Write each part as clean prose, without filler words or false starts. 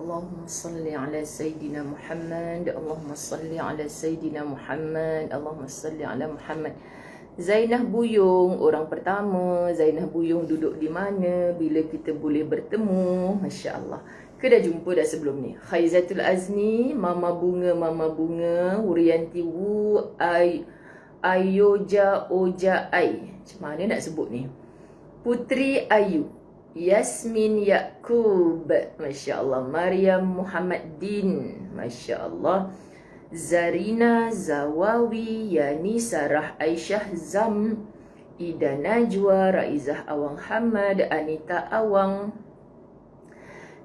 Allahumma salli ala Sayyidina Muhammad. Allahumma salli ala Sayyidina Muhammad. Allahumma salli ala Muhammad. Zainah Buyung, orang pertama. Zainah Buyung duduk di mana bila kita boleh bertemu? Masya Allah. Ke dah jumpa dah sebelum ni? Khaizatul Azni, Mama Bunga, Wurianti Wu, Ayoja Oja Ai. Macam mana nak sebut ni? Putri Ayu, Yasmin Yaqub, Masya Allah. Maryam Muhammad Din, Masya Allah. Zarina Zawawi, Yani Sarah Aisyah Zam, Ida Najwa, Raizah Awang Hamad, Anita Awang,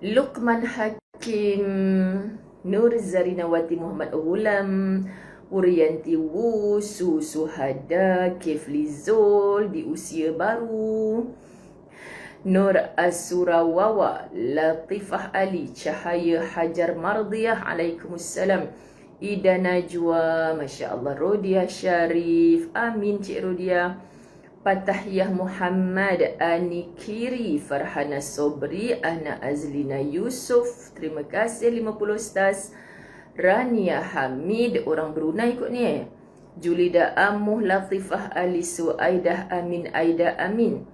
Luqman Hakim, Nur Zarinawati Muhammad Ghulam, Wurianti Wu, Suhada, Kefli Zul di usia baru, Nur Asurawawa, Latifah Ali, Cahaya Hajar Mardiyah, Alaikumussalam, Ida Najwa, Masya Allah. Rodia Syarif, Amin Cik Rodia. Patahiyah Muhammad, Anikiri, Farhana Sobri, Ana Azlina Yusuf, terima kasih 50 Ustaz. Rania Hamid, orang Brunei kot ni. Julida Amuh, Latifah Ali, Suaidah Amin, Aida Amin.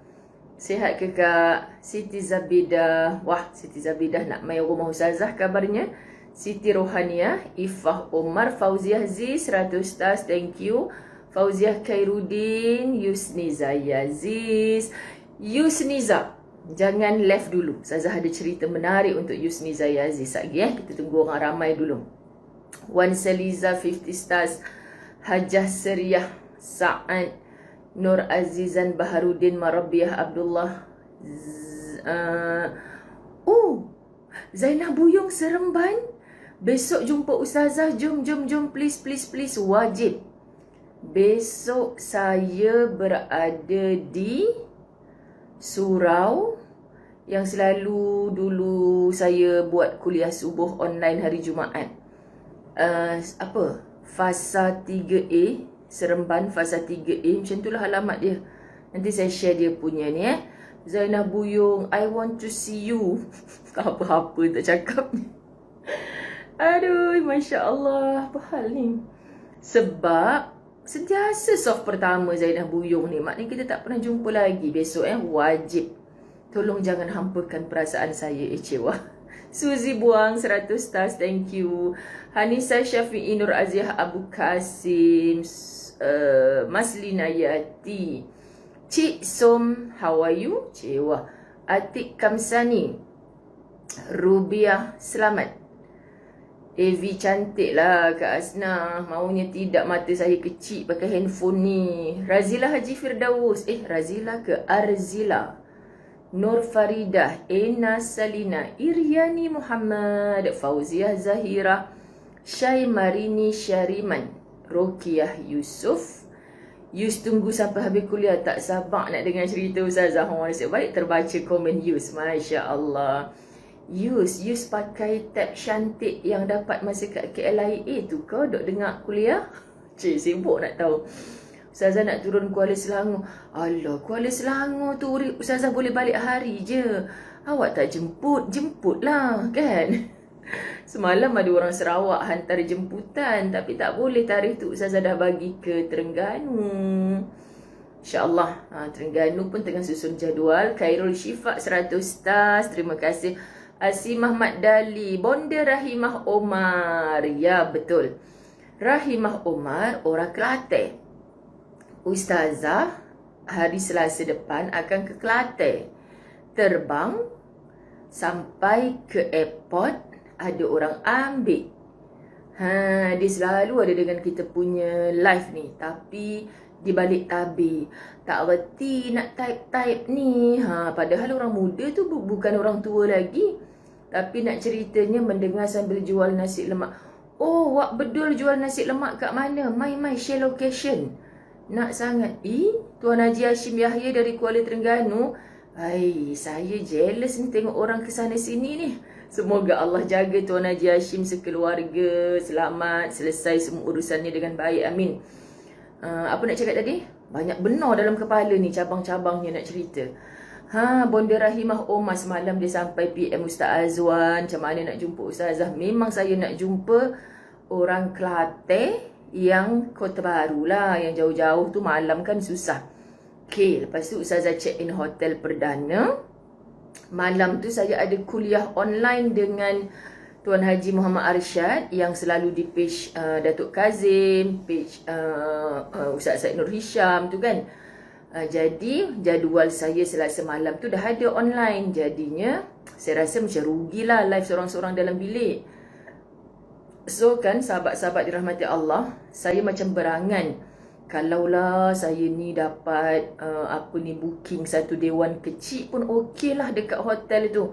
Sihat ke Kak? Siti Zabidah, wah Siti Zabidah nak main rumah Ustazah kabarnya. Siti Rohaniah, Ifah Omar, Fauziah Aziz, 100 Ustaz, thank you. Fauziah Khairuddin, Yusniza Yaziz. Yusniza, jangan left dulu. Ustazah ada cerita menarik untuk Yusniza Yaziz lagi kita tunggu orang ramai dulu. Wan Seliza, 50 Stars. Hajah Seriah Sa'ad, Nur Azizan Baharudin, Marabiah Abdullah. Zainah Buyung Seremban. Besok jumpa Ustazah, jom please wajib. Besok saya berada di Surau yang selalu dulu saya buat kuliah subuh online hari Jumaat. Fasa 3A, Seremban Fasa 3A, macam itulah alamat dia. Nanti saya share dia punya ni Zainah Buyung, I want to see you. Apa-apa tak cakap ni. Aduh, Masya Allah, apa hal ni? Sebab sentiasa soft pertama Zainah Buyung ni, maknanya kita tak pernah jumpa lagi. Besok wajib. Tolong jangan hampakan perasaan saya, cewa. Suzy Buang, 100 stars, thank you. Hanisa Syafi'i, Nur Aziah Abu Kasim, Maslina Yati, Cik Som, how are you? Cewa. Atik Kamsani, Rubiah, selamat. Evi cantik lah Kak Asna. Maunya tidak mata saya kecil pakai handphone ni. Razila Haji Firdaus. Razila ke Arzila. Nur Faridah, Ena Salina, Iryani Muhammad, Fauziah Zahira, Syai Marini Syariman, Rokiah Yusuf. Yus tunggu sampai habis kuliah, tak sabar nak dengar cerita Ustazah. Nasib baik terbaca komen Yus. Masya Allah. Yus pakai tab cantik yang dapat masa kat KLIA tu kau duk dengar kuliah? Cik sibuk nak tahu. Ustazah nak turun Kuala Selangor. Alah, Kuala Selangor tu Ustazah boleh balik hari je. Awak tak jemput lah kan? Semalam ada orang Sarawak hantar jemputan, tapi tak boleh, tarikh tu Ustazah dah bagi ke Terengganu. InsyaAllah Terengganu pun tengah susun jadual. Khairul Syifa, 100 stars, terima kasih. Asimah Mat Dali, Bonda Rahimah Omar. Ya, betul. Rahimah Omar, orang Kelantan. Ustazah hari Selasa depan akan ke Kelantan. Terbang sampai ke airport, ada orang ambil. Dia selalu ada dengan kita punya live ni, tapi di balik tabir. Tak reti nak type ni. Padahal orang muda tu bukan orang tua lagi. Tapi nak ceritanya mendengar sambil jual nasi lemak. Oh, wak bedul jual nasi lemak kat mana? Mai share location. Nak sangat. Tuan Haji Hashim Yahya dari Kuala Terengganu. Saya jealous ni tengok orang kesana sini ni. Semoga Allah jaga Tuan Haji Hashim sekeluarga, selamat, selesai semua urusannya dengan baik. Amin. Apa nak cakap tadi? Banyak benar dalam kepala ni, cabang-cabangnya nak cerita. Bonda Rahimah Omar semalam dia sampai PM Ustaz Azwan, macam mana nak jumpa Ustazah. Memang saya nak jumpa orang Kelantan yang Kota Baru lah, yang jauh-jauh tu malam kan susah. Okay, lepas tu Ustazah check in hotel perdana. Malam tu saya ada kuliah online dengan Tuan Haji Muhammad Arsyad yang selalu di page Datuk Kazim, page Ustaz Said Nur Hisham tu kan. Jadi jadual saya Selasa malam tu dah ada online. Jadinya saya rasa macam rugilah live seorang-seorang dalam bilik. So kan sahabat-sahabat dirahmati Allah, saya macam berangan, kalaulah saya ni dapat booking satu dewan kecil pun okey lah dekat hotel tu.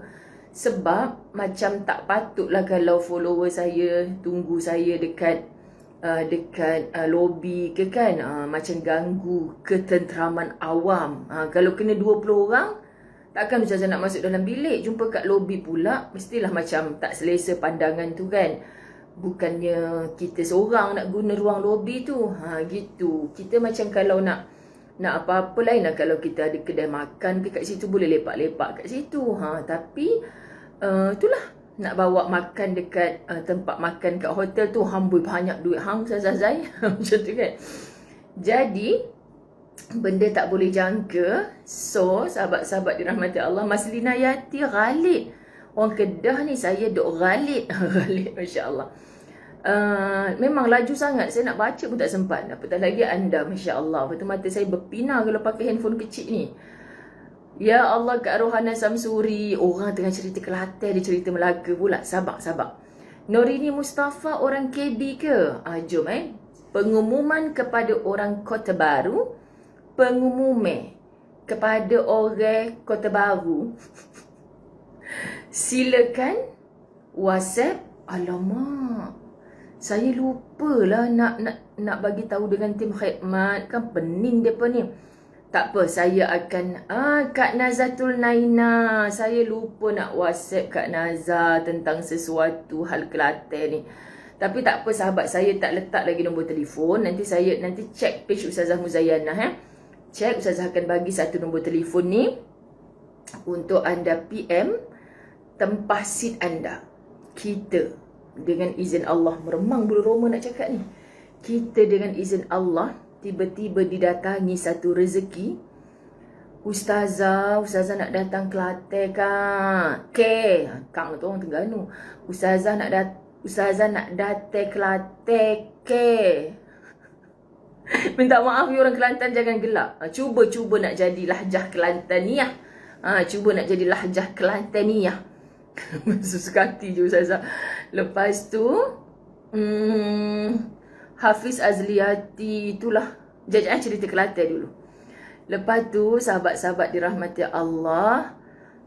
Sebab macam tak patutlah kalau follower saya tunggu saya dekat lobi ke kan, macam ganggu ketenteraman awam. Kalau kena 20 orang, takkan Ustazah nak masuk dalam bilik, jumpa kat lobi pula, mestilah macam tak selesa pandangan tu kan. Bukannya kita seorang nak guna ruang lobi tu. Gitu. Kita macam kalau nak apa-apa lain lah. Kalau kita ada kedai makan ke kat situ, boleh lepak-lepak kat situ. Tapi itulah, nak bawa makan dekat tempat makan kat hotel tu, hambui banyak duit Ustazah Zai. Macam tu kan. Jadi benda tak boleh jangka. So sahabat-sahabat dirahmati Allah, Mas Lina Yati Ghalid, orang Kedah ni saya duk Ghalid. Ghalid, Masya Allah. Memang laju sangat, saya nak baca pun tak sempat. Apatah lagi anda, Masya Allah. Betul mata saya berpinar kalau pakai handphone kecil ni. Ya Allah, Kak Rohana Samsuri, orang tengah cerita Kelantan, dia cerita Melaka pula. Sabar. Norini Mustafa orang KB ke? Jom pengumuman kepada orang Kota Baru, pengumuman kepada orang Kota Baru. Silakan WhatsApp. Alamak, saya lupalah nak bagi tahu dengan tim khidmat, kan pening depa ni. Tak apa, saya akan Kak Nazatul Naina, saya lupa nak WhatsApp Kak Naza tentang sesuatu hal Kelantan ni. Tapi tak apa sahabat, saya tak letak lagi nombor telefon. Nanti check page Ustazah Muzayanah Check, Ustazah akan bagi satu nombor telefon ni untuk anda PM tempah seat anda. Kita dengan izin Allah, meremang bulu roma nak cakap ni. Kita dengan izin Allah tiba-tiba didatangi satu rezeki. Ustazah nak datang Kelantan kan? Kang tu orang Terengganu. Ustazah nak datang Kelantan ke? Minta maaf ya orang Kelantan, jangan gelak. Cuba nak jadi lahjah Kelantaniah. Cuba nak jadi lahjah Kelantaniah. Susah hati je Ustazah. Lepas tu Hafiz Azliati, itulah. Jangan cerita Kelantan dulu. Lepas tu sahabat-sahabat dirahmati Allah,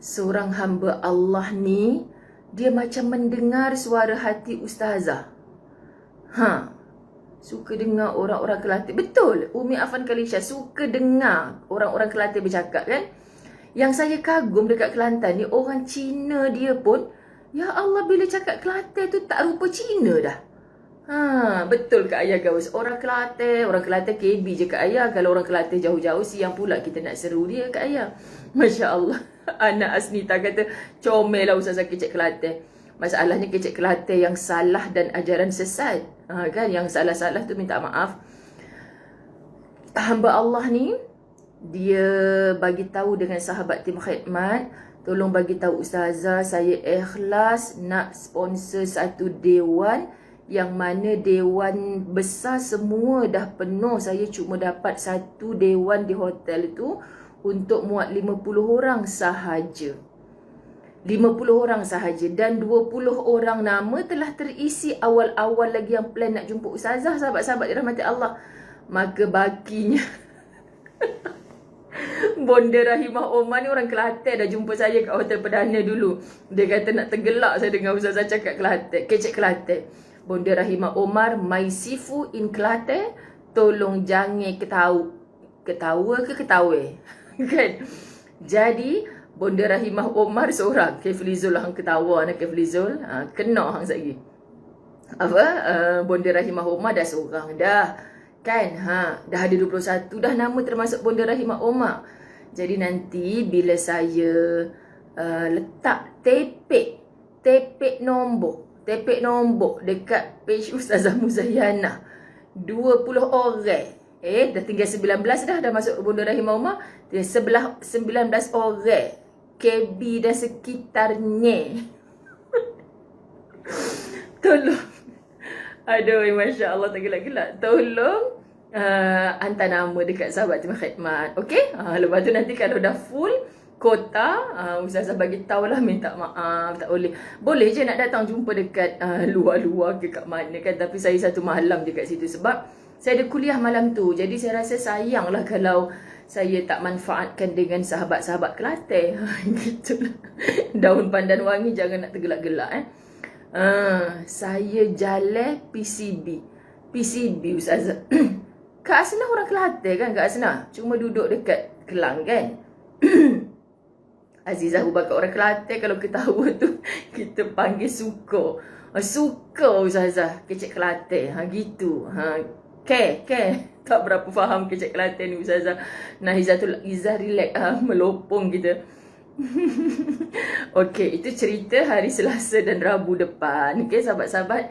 seorang hamba Allah ni, dia macam mendengar suara hati Ustazah. Suka dengar orang-orang Kelantan. Betul, Umi Afan Kalisha suka dengar orang-orang Kelantan bercakap kan. Yang saya kagum dekat Kelantan ni, orang Cina dia pun, ya Allah, bila cakap Kelantan tu tak rupa Cina dah. Betul Kak Ayah Gaus. Orang Kelantan KB je Kak Ayah. Kalau orang Kelantan jauh-jauh, siang pula kita nak seru dia Kak Ayah. Masya Allah. Anak Asnita kata, comel lah Ustazah kecek Kelantan. Masalahnya kecek Kelantan yang salah dan ajaran sesat. Kan, yang salah-salah tu minta maaf. Hamba Allah ni, dia bagi tahu dengan sahabat tim khidmat, tolong bagi tahu Ustazah, saya ikhlas nak sponsor satu dewan, yang mana dewan besar semua dah penuh. Saya cuma dapat satu dewan di hotel itu untuk muat 50 orang sahaja. 50 orang sahaja, dan 20 orang nama telah terisi awal-awal lagi yang plan nak jumpa Ustazah, sahabat-sahabat dirahmati Allah. Maka bakinya Bonda Rahimah Omar ni orang Kelantan, dah jumpa saya kat hotel perdana dulu. Dia kata nak tergelak saya dengar Ustazah cakap Kelantan, kecek Kelantan. Bonda Rahimah Omar, my sifu in Kelantan, tolong jangan ketawa kan. Jadi Bonda Rahimah Omar seorang, Keflizul hang ketawa nak Keflizul, kena hang lagi. Bonda Rahimah Omar dah seorang dah kan. Dah ada 21 dah nama termasuk Bonda Rahimah Omar. Jadi nanti bila saya letak tepek nombor dekat page Ustazah Muzayana 20 orang. Dah tinggal 19 dah masuk Bunda Rahimah. Dia 19 orang. KB dan sekitarnya. Tolong. Aduh, Masya Allah, tak gelak-gelak. Tolong hantar nama dekat sahabat tim khidmat. Okey? Lepas tu nanti kalau dah full kota, Ustazah bagi tahulah, minta maaf, tak boleh. Boleh je nak datang jumpa dekat luar-luar ke kat mana kan. Tapi saya satu malam je kat situ sebab saya ada kuliah malam tu. Jadi saya rasa sayang lah kalau saya tak manfaatkan dengan sahabat-sahabat Kelantan. Gitulah. Daun pandan wangi jangan nak tergelak-gelak saya jalan PCB Ustazah. Kak Asnah orang Kelantan kan Kak Asnah? Cuma duduk dekat Kelang kan? Azizah Abu Bakar orang Kelantan, kalau ketawa tu kita panggil suka. Suka Ustazah kecek Kelantan. Gitu. Ke tak berapa faham kecek Kelantan ni Ustazah. Nahizatul Izzah relax melopong kita. Okey, itu cerita hari Selasa dan Rabu depan. Okey, sahabat-sahabat.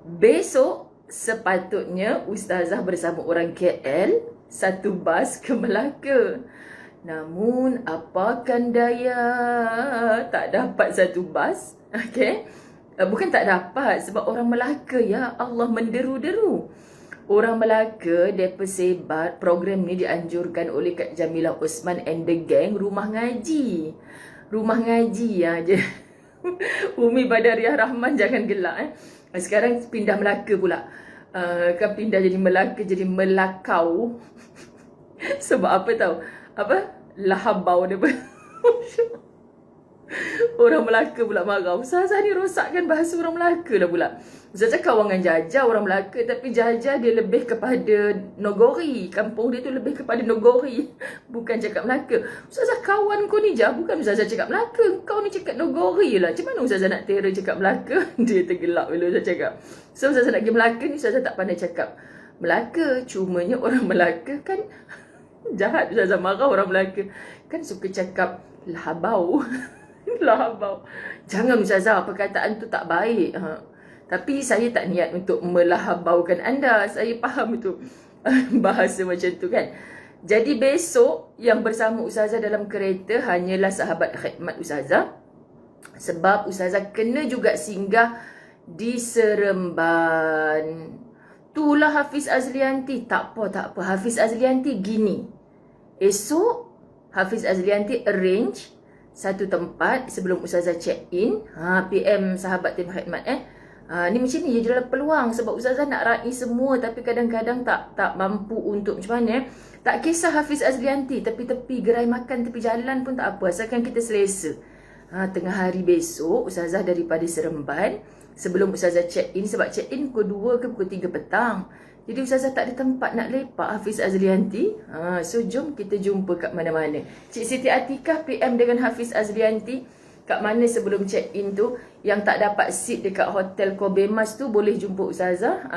Besok sepatutnya Ustazah bersama orang KL satu bas ke Melaka. Namun apakan daya, tak dapat satu bas. Okey. Bukan tak dapat, sebab orang Melaka, ya Allah, menderu-deru. Orang Melaka, mereka sebat program ni dianjurkan oleh Kak Jamilah Osman and the gang, rumah ngaji. Rumah ngaji je. Umi Badariah Rahman jangan gelak Sekarang pindah Melaka pula. Kan pindah jadi Melaka, jadi Melakau. Sebab apa tahu? Apa? Lahabau dia. Orang Melaka pula marah. Ustazah ni rosakkan bahasa orang Melaka lah pula. Ustazah kawangan Jajah orang Melaka, tapi Jajah dia lebih kepada Nogori. Kampung dia tu lebih kepada Nogori, bukan cakap Melaka. Ustazah kawan kau ni Jah, bukan Ustazah cakap Melaka. Kau ni cakap Nogori lah. Macam mana Ustazah nak terror cakap Melaka? Dia tergelak bila Ustazah cakap. So Ustazah nak pergi Melaka ni, Ustazah tak pandai cakap Melaka. Cumanya orang Melaka kan jahat. Ustazah marah orang Melaka. Kan suka cakap lahabau. Lahabau. Jangan Ustazah, perkataan tu tak baik. Tapi saya tak niat untuk melahabaukan anda. Saya faham itu bahasa macam tu kan. Jadi besok yang bersama Ustazah dalam kereta hanyalah sahabat khidmat Ustazah. Sebab Ustazah kena juga singgah di Seremban. Itulah Hafiz Azlianti. Tak apa. Hafiz Azlianti gini. Esok Hafiz Azlianti arrange satu tempat sebelum Ustazah check in. PM sahabat tim khidmat ni macam ni je dalam peluang. Sebab Ustazah nak raih semua, tapi kadang-kadang tak mampu untuk macam mana. Tak kisah Hafiz Azlianti, tepi-tepi gerai makan tepi jalan pun tak apa, asalkan kita selesa. Tengah hari besok Ustazah daripada Seremban. Sebelum Ustazah check in, sebab check in pukul 2 ke pukul 3 petang. Jadi Ustazah tak ada tempat nak lepak Hafiz Azlianti. So jom kita jumpa kat mana-mana. Cik Siti Atikah PM dengan Hafiz Azlianti kat mana sebelum check in tu. Yang tak dapat seat dekat Hotel Kobemas tu boleh jumpa Ustazah.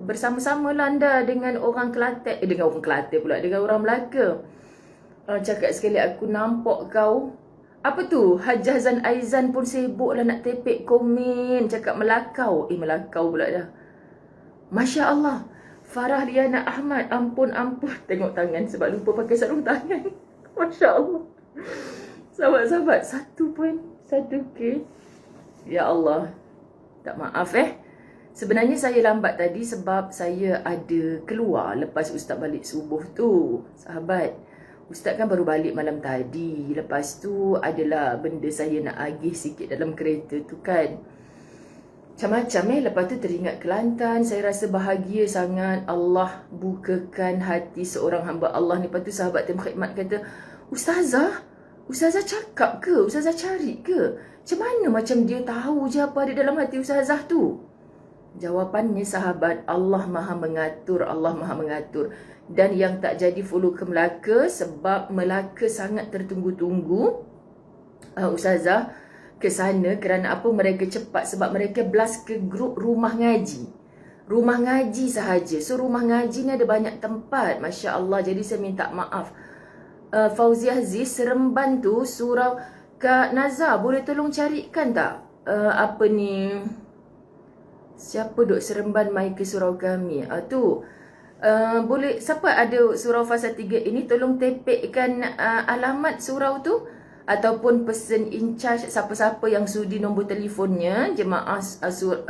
Bersama-sama lah anda dengan orang Kelantan. Dengan orang Kelantan pula, dengan orang Melaka. Cakap sekali, aku nampak kau. Apa tu? Hajah Zan Aizan pun sibuk lah nak tepek komen. Cakap Melakau. Melakau pula dah. Masya Allah. Farah Liana Ahmad. Ampun. Tengok tangan sebab lupa pakai sarung tangan. Masya Allah. Sahabat-sahabat, 1.1K. Ya Allah. Tak maaf Sebenarnya saya lambat tadi sebab saya ada keluar lepas Ustaz balik subuh tu. Sahabat, Ustaz kan baru balik malam tadi. Lepas tu adalah benda saya nak agih sikit dalam kereta tu kan. Macam-macam lepas tu teringat Kelantan. Saya rasa bahagia sangat. Allah bukakan hati seorang hamba Allah ni. Lepas tu sahabat tim khidmat kata, Ustazah cakap ke? Ustazah cari ke? Macam mana macam dia tahu je apa ada dalam hati Ustazah tu? Jawapannya sahabat, Allah Maha mengatur. Allah Maha mengatur. Dan yang tak jadi follow ke Melaka sebab Melaka sangat tertunggu-tunggu. Ustazah ke sana kerana apa? Mereka cepat sebab mereka blast ke grup rumah ngaji. Rumah ngaji sahaja. So rumah ngaji ni ada banyak tempat. Masya Allah. Jadi saya minta maaf. Fauziah Aziz, Seremban tu surau. Kak Nazar, boleh tolong carikan tak? Apa ni? Siapa duk Seremban mai ke surau kami? Tu. Boleh, siapa ada surau fasa 3 ini, tolong tepekkan alamat surau tu. Ataupun person in charge, siapa-siapa yang sudi nombor telefonnya. Jemaah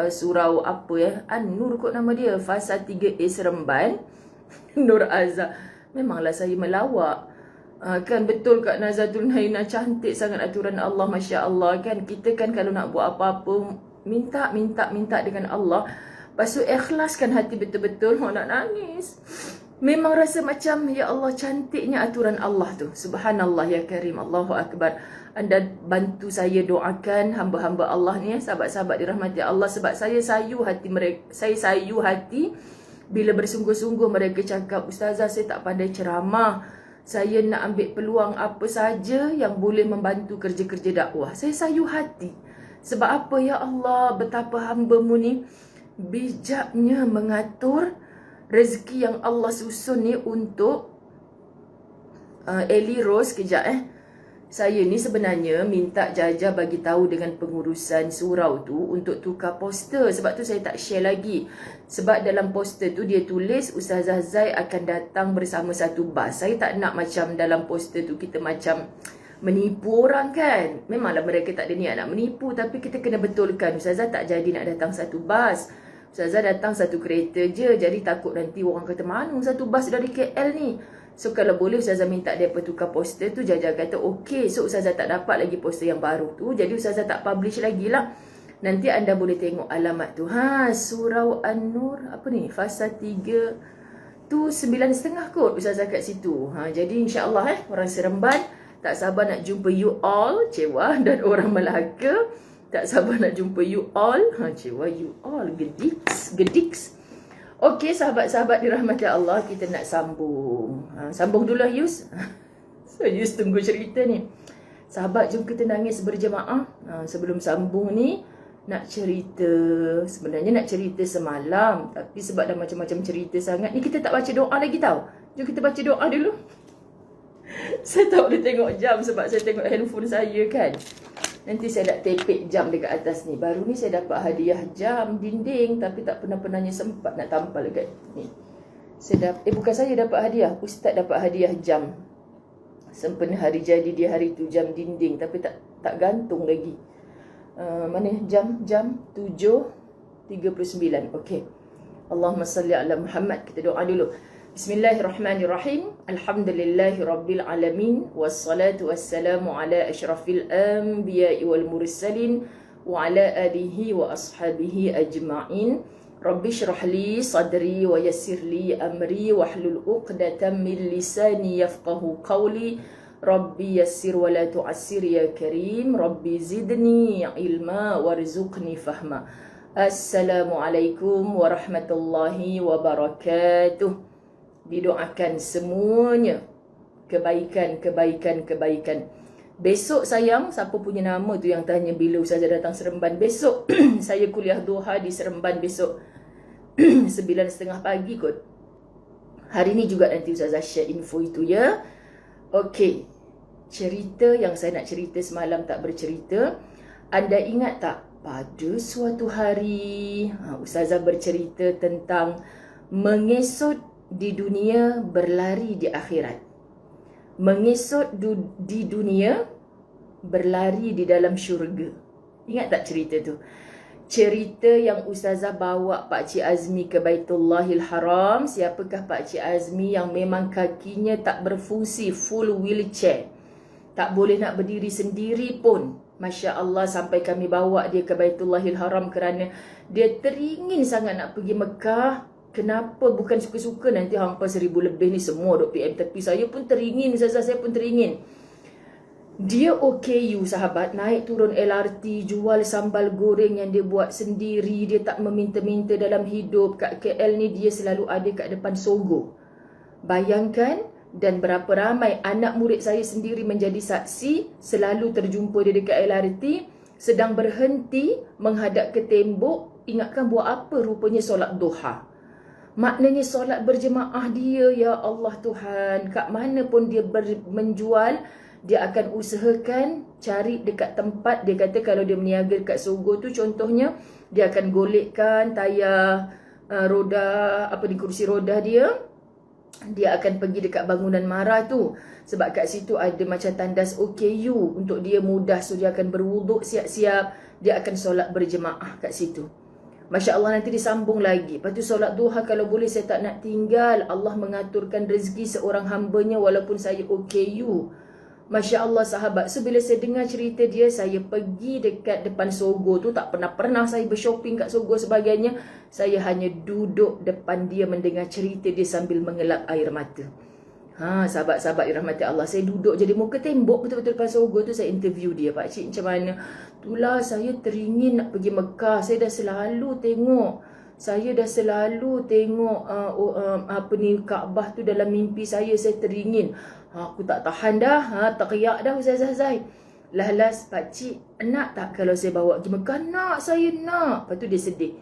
surau apa ya? Nur kot nama dia. Fasa 3A Seremban. Nur Azhar. Memanglah saya melawak. Kan betul Kak Nazatul Naina, cantik sangat aturan Allah, Masya Allah. Kan kita kan kalau nak buat apa-apa, minta dengan Allah. Lepas tu ikhlaskan hati betul-betul. Nak nangis. Memang rasa macam, ya Allah, cantiknya aturan Allah tu. Subhanallah ya Karim, Allahu Akbar. Anda bantu saya doakan hamba-hamba Allah ni, sahabat-sahabat dirahmati Allah. Sebab saya sayu hati mereka. Saya sayu hati bila bersungguh-sungguh mereka cakap, Ustazah saya tak pandai ceramah, saya nak ambil peluang apa saja yang boleh membantu kerja-kerja dakwah. Saya sayu hati. Sebab apa ya Allah, betapa hamba-Mu ni bijaknya mengatur rezeki yang Allah susun ni untuk Eli Rose. Kejap saya ni sebenarnya minta Jaja bagi tahu dengan pengurusan surau tu untuk tukar poster. Sebab tu saya tak share lagi. Sebab dalam poster tu dia tulis Ustazah Zai akan datang bersama satu bas. Saya tak nak macam dalam poster tu kita macam menipu orang kan. Memanglah mereka tak ada niat nak menipu, tapi kita kena betulkan Ustazah tak jadi nak datang satu bas. Ustazah datang satu kereta je. Jadi takut nanti orang kata, mana satu bas dari KL ni. So kalau boleh Ustazah minta dia tukar poster tu. Jaja kata okey. So Ustazah tak dapat lagi poster yang baru tu. Jadi Ustazah tak publish lagi lah. Nanti anda boleh tengok alamat tu. Surau An-Nur apa ni, fasa 3 tu 9.5 kot Ustazah kat situ. Jadi insya-Allah orang Seremban tak sabar nak jumpa you all, Cewa, dan orang Melaka tak sabar nak jumpa you all. Cewa, you all, gediks. Okey sahabat-sahabat dirahmati Allah, kita nak sambung. Sambung dulu lah Yus. So Yus tunggu cerita ni. Sahabat, jom kita nangis berjemaah. Sebelum sambung ni nak cerita. Sebenarnya nak cerita semalam, tapi sebab dah macam-macam cerita sangat ni, kita tak baca doa lagi tau. Jom kita baca doa dulu. Saya tak boleh tengok jam sebab saya tengok handphone saya kan. Nanti saya nak tepek jam dekat atas ni. Baru ni saya dapat hadiah jam dinding, tapi tak pernah-pernahnya sempat nak tampal dekat ni. Bukan saya dapat hadiah, Ustaz dapat hadiah jam. Sempena hari jadi dia hari tu, jam dinding, tapi tak gantung lagi. Mana jam 7.39. Okey. Allahumma salli ala Muhammad. Kita doa dulu. Bismillahirrahmanirrahim. Alhamdulillahi rabbil alamin. Wassalatu wassalamu ala asyrafil anbiya'i wal mursalin wa ala alihi wa ashabihi ajma'in. Rabbi syrah li sadri wa yassir li amri wahlul 'uqdatam min lisani yafqahu qawli. Rabbi yassir wa la tu'assir ya karim. Rabbi zidni ilma warzuqni fahma. Assalamualaikum warahmatullahi wabarakatuh. Didoakan semuanya kebaikan. Besok sayang, siapa punya nama tu yang tanya bila Ustazah datang Seremban? Besok saya kuliah duha di Seremban besok 9.30 pagi kot. Hari ni juga nanti Ustazah share info itu ya. Okey, cerita yang saya nak cerita semalam tak bercerita. Anda ingat tak pada suatu hari Ustazah bercerita tentang mengesot di dunia, berlari di akhirat. Mengesot di dunia, berlari di dalam syurga. Ingat tak cerita tu? Cerita yang Ustazah bawa Pakcik Azmi ke Baitullahil Haram. Siapakah Pakcik Azmi yang memang kakinya tak berfungsi, full wheelchair, tak boleh nak berdiri sendiri pun. Masya Allah, sampai kami bawa dia ke Baitullahil Haram kerana dia teringin sangat nak pergi Mekah. Kenapa? Bukan suka-suka, nanti hampa 1,000 lebih ni semua duk PM tepi. Saya pun teringin, Ustazah, saya pun teringin. Dia OKU sahabat, naik turun LRT, jual sambal goreng yang dia buat sendiri. Dia tak meminta-minta dalam hidup. Kat KL ni dia selalu ada kat depan Sogo. Bayangkan, dan berapa ramai anak murid saya sendiri menjadi saksi. Selalu terjumpa dia dekat LRT, sedang berhenti menghadap ke tembok. Ingatkan buat apa? Rupanya solat duha. Maknanya solat berjemaah dia, ya Allah Tuhan, kat mana pun dia menjual, dia akan usahakan cari dekat tempat. Dia kata kalau dia meniaga dekat Sogo tu contohnya, dia akan golekkan tayar roda, di kursi roda dia. Dia akan pergi dekat bangunan Mara tu, sebab kat situ ada macam tandas OKU untuk dia mudah. So dia akan berwuduk siap-siap, dia akan solat berjemaah kat situ. Masya Allah, nanti disambung lagi. Lepas tu solat duha, kalau boleh saya tak nak tinggal. Allah mengaturkan rezeki seorang hambanya walaupun saya OKU. Masya Allah sahabat. So bila saya dengar cerita dia, saya pergi dekat depan Sogo tu. Tak pernah saya bershopping kat Sogo sebagainya. Saya hanya duduk depan dia mendengar cerita dia sambil mengelap air mata. Sahabat-sahabat dirahmati Allah, saya duduk jadi muka tembok betul-betul depan Sogo tu. Saya interview dia, pakcik macam mana? Itulah saya teringin nak pergi Mekah. Saya dah selalu tengok Kaabah tu dalam mimpi saya teringin. Aku tak tahan dah, teriak dah Ustazah Zai. Las pakcik nak tak kalau saya bawa pergi Mekah? Nak, saya nak. Lepas tu dia sedih.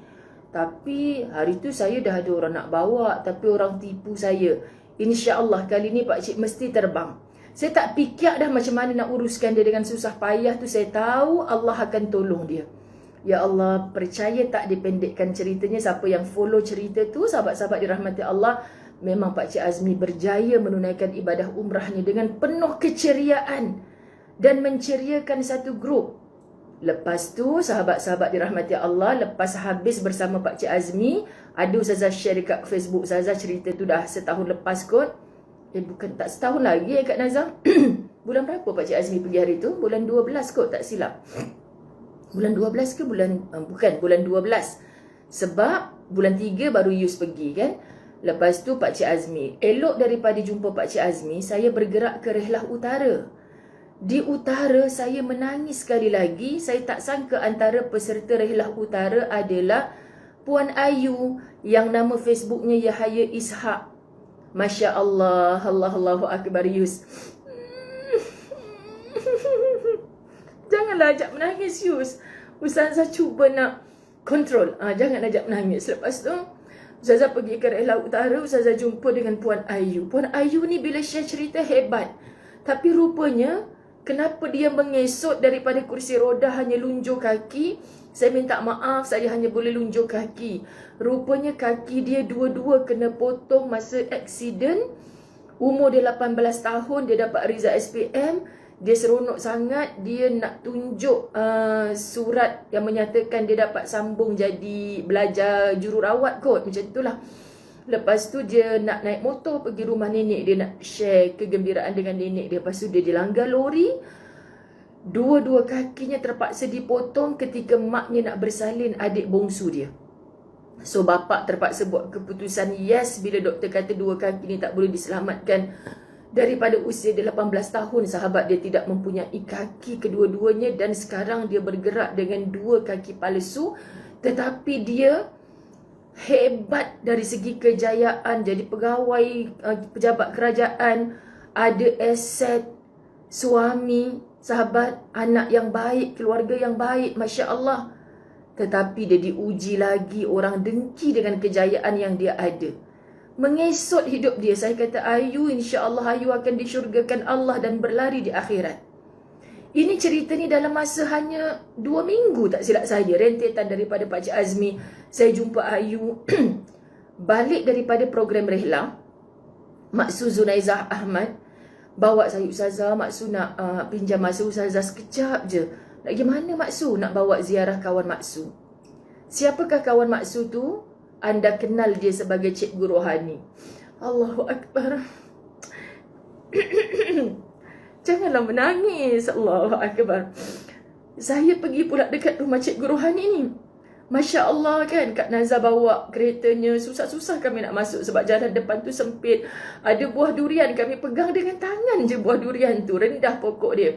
Tapi hari tu saya dah ada orang nak bawa, tapi orang tipu saya. InsyaAllah kali ni pakcik mesti terbang. Saya tak fikir dah macam mana nak uruskan dia dengan susah payah tu. Saya tahu Allah akan tolong dia. Ya Allah, percaya tak dipendekkan ceritanya. Siapa yang follow cerita tu, sahabat-sahabat dirahmati Allah, memang Pakcik Azmi berjaya menunaikan ibadah umrahnya dengan penuh keceriaan dan menceriakan satu grup. Lepas tu, sahabat-sahabat dirahmati Allah, lepas habis bersama Pakcik Azmi, ada Ustazah share dekat Facebook Ustazah, cerita tu dah setahun lepas kot. Bukan, tak setahun lagi Kak Nazam. Bulan berapa Pakcik Azmi pergi hari tu? Bulan 12 kot, tak silap. Bulan 12 ke bulan... bukan, bulan 12. Sebab bulan 3 baru Yus pergi kan. Lepas tu Pakcik Azmi, elok daripada jumpa Pakcik Azmi, saya bergerak ke Rehlah Utara. Di utara saya menangis sekali lagi. Saya tak sangka antara peserta Rehlah Utara adalah Puan Ayu yang nama Facebooknya Yahaya Ishak. Masya Allah, Allahu Akbar Yus. Janganlah ajak menangis Yus. Ustazah cuba nak kontrol. Jangan ajak menangis. Lepas tu Ustazah pergi ke Rehlah Utara. Ustazah jumpa dengan Puan Ayu. Puan Ayu ni bila share cerita hebat. Tapi rupanya kenapa dia mengesot daripada kursi roda hanya lunjuk kaki? Saya minta maaf, saya hanya boleh lunjuk kaki. Rupanya kaki dia dua-dua kena potong masa aksiden. Umur dia 18 tahun, dia dapat result SPM. Dia seronok sangat, dia nak tunjuk surat yang menyatakan dia dapat sambung jadi belajar jururawat kot. Macam itulah. Lepas tu dia nak naik motor pergi rumah nenek dia, nak share kegembiraan dengan nenek dia. Lepas tu dia dilanggar lori. Dua-dua kakinya terpaksa dipotong ketika maknya nak bersalin adik bongsu dia. So bapak terpaksa buat keputusan yes bila doktor kata dua kaki ni tak boleh diselamatkan. Daripada usia dia 18 tahun, sahabat, dia tidak mempunyai kaki kedua-duanya. Dan sekarang dia bergerak dengan dua kaki palsu. Tetapi dia hebat dari segi kejayaan, jadi pegawai, pejabat kerajaan, ada aset, suami, sahabat, anak yang baik, keluarga yang baik, Masya Allah. Tetapi dia diuji lagi, orang dengki dengan kejayaan yang dia ada. Mengesot hidup dia. Saya kata Ayu, insya Allah Ayu akan disyurgakan Allah dan berlari di akhirat. Ini cerita ni dalam masa hanya 2 minggu tak silap saya. Rentetan daripada Pakcik Azmi, saya jumpa Ayu. Balik daripada program Rehlah, Maksu Zunaizah Ahmad bawa saya, Ustazah, Maksu nak pinjam masa Ustazah sekejap je. Nak gimana Maksu? Nak bawa ziarah kawan Maksu. Siapakah kawan Maksu tu? Anda kenal dia sebagai Cikgu Rohani. Allahu Akbar. Janganlah menangis. Allahu Akbar. Saya pergi pula dekat rumah Cikgu Rohani ni. Masya Allah kan, Kak Nazar bawa keretanya. Susah-susah kami nak masuk sebab jalan depan tu sempit. Ada buah durian, kami pegang dengan tangan je buah durian tu. Rendah pokok dia.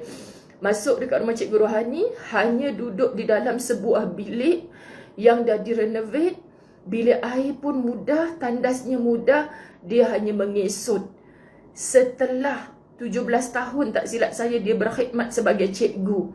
Masuk dekat rumah Cikgu Rohani, hanya duduk di dalam sebuah bilik yang dah direnovate. Bilik air pun mudah, tandasnya mudah. Dia hanya mengesot. Setelah 17 tahun tak silap saya dia berkhidmat sebagai cikgu.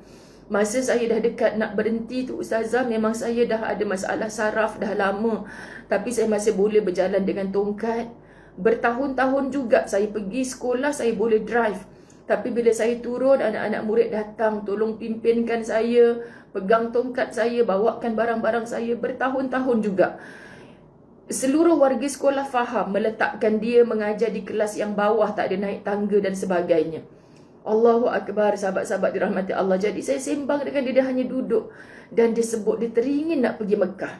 Masa saya dah dekat nak berhenti tu Ustazah, memang saya dah ada masalah saraf dah lama. Tapi saya masih boleh berjalan dengan tongkat. Bertahun-tahun juga saya pergi sekolah, saya boleh drive. Tapi bila saya turun, anak-anak murid datang, tolong pimpinkan saya, pegang tongkat saya, bawakan barang-barang saya. Bertahun-tahun juga. Seluruh warga sekolah faham meletakkan dia mengajar di kelas yang bawah, tak ada naik tangga dan sebagainya. Allahu Akbar, sahabat-sahabat dirahmati Allah. Jadi saya sembang dengan dia hanya duduk. Dan dia sebut dia teringin nak pergi Mekah.